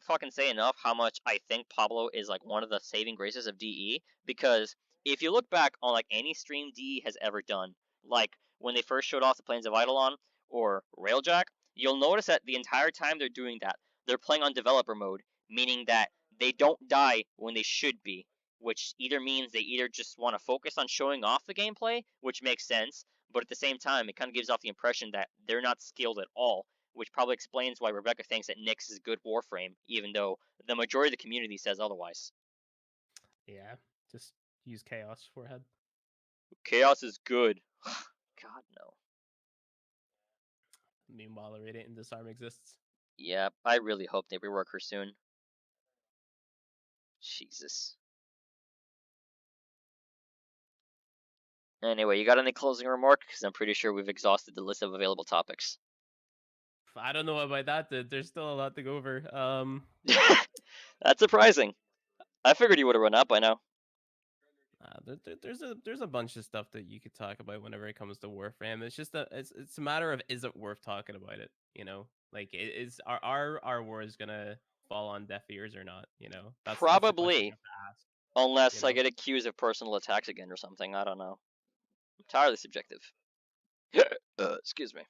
fucking say enough how much I think Pablo is like one of the saving graces of DE, because if you look back on like any stream DE has ever done, like when they first showed off the Plains of Eidolon or Railjack, you'll notice that the entire time they're doing that, they're playing on developer mode, meaning that they don't die when they should be, which either means they either just want to focus on showing off the gameplay, which makes sense, but at the same time it kind of gives off the impression that they're not skilled at all, which probably explains why Rebecca thinks that Nyx is good Warframe, even though the majority of the community says otherwise. Yeah, just use chaos forehead. Chaos is good. God, no. Meanwhile, Irradiate and Disarm exists. Yeah, I really hope they rework her soon. Jesus. Anyway, you got any closing remark? Because I'm pretty sure we've exhausted the list of available topics. I don't know about that. There's still a lot to go over. That's surprising. I figured you would have run out by now. There's a bunch of stuff that you could talk about whenever it comes to Warframe. It's just it's a matter of, is it worth talking about it? You know, like, is our wars gonna fall on deaf ears or not? You know, that's the question Probably. you have to ask, Unless you I know? get accused of personal attacks again or something. I don't know. Entirely subjective. Excuse me.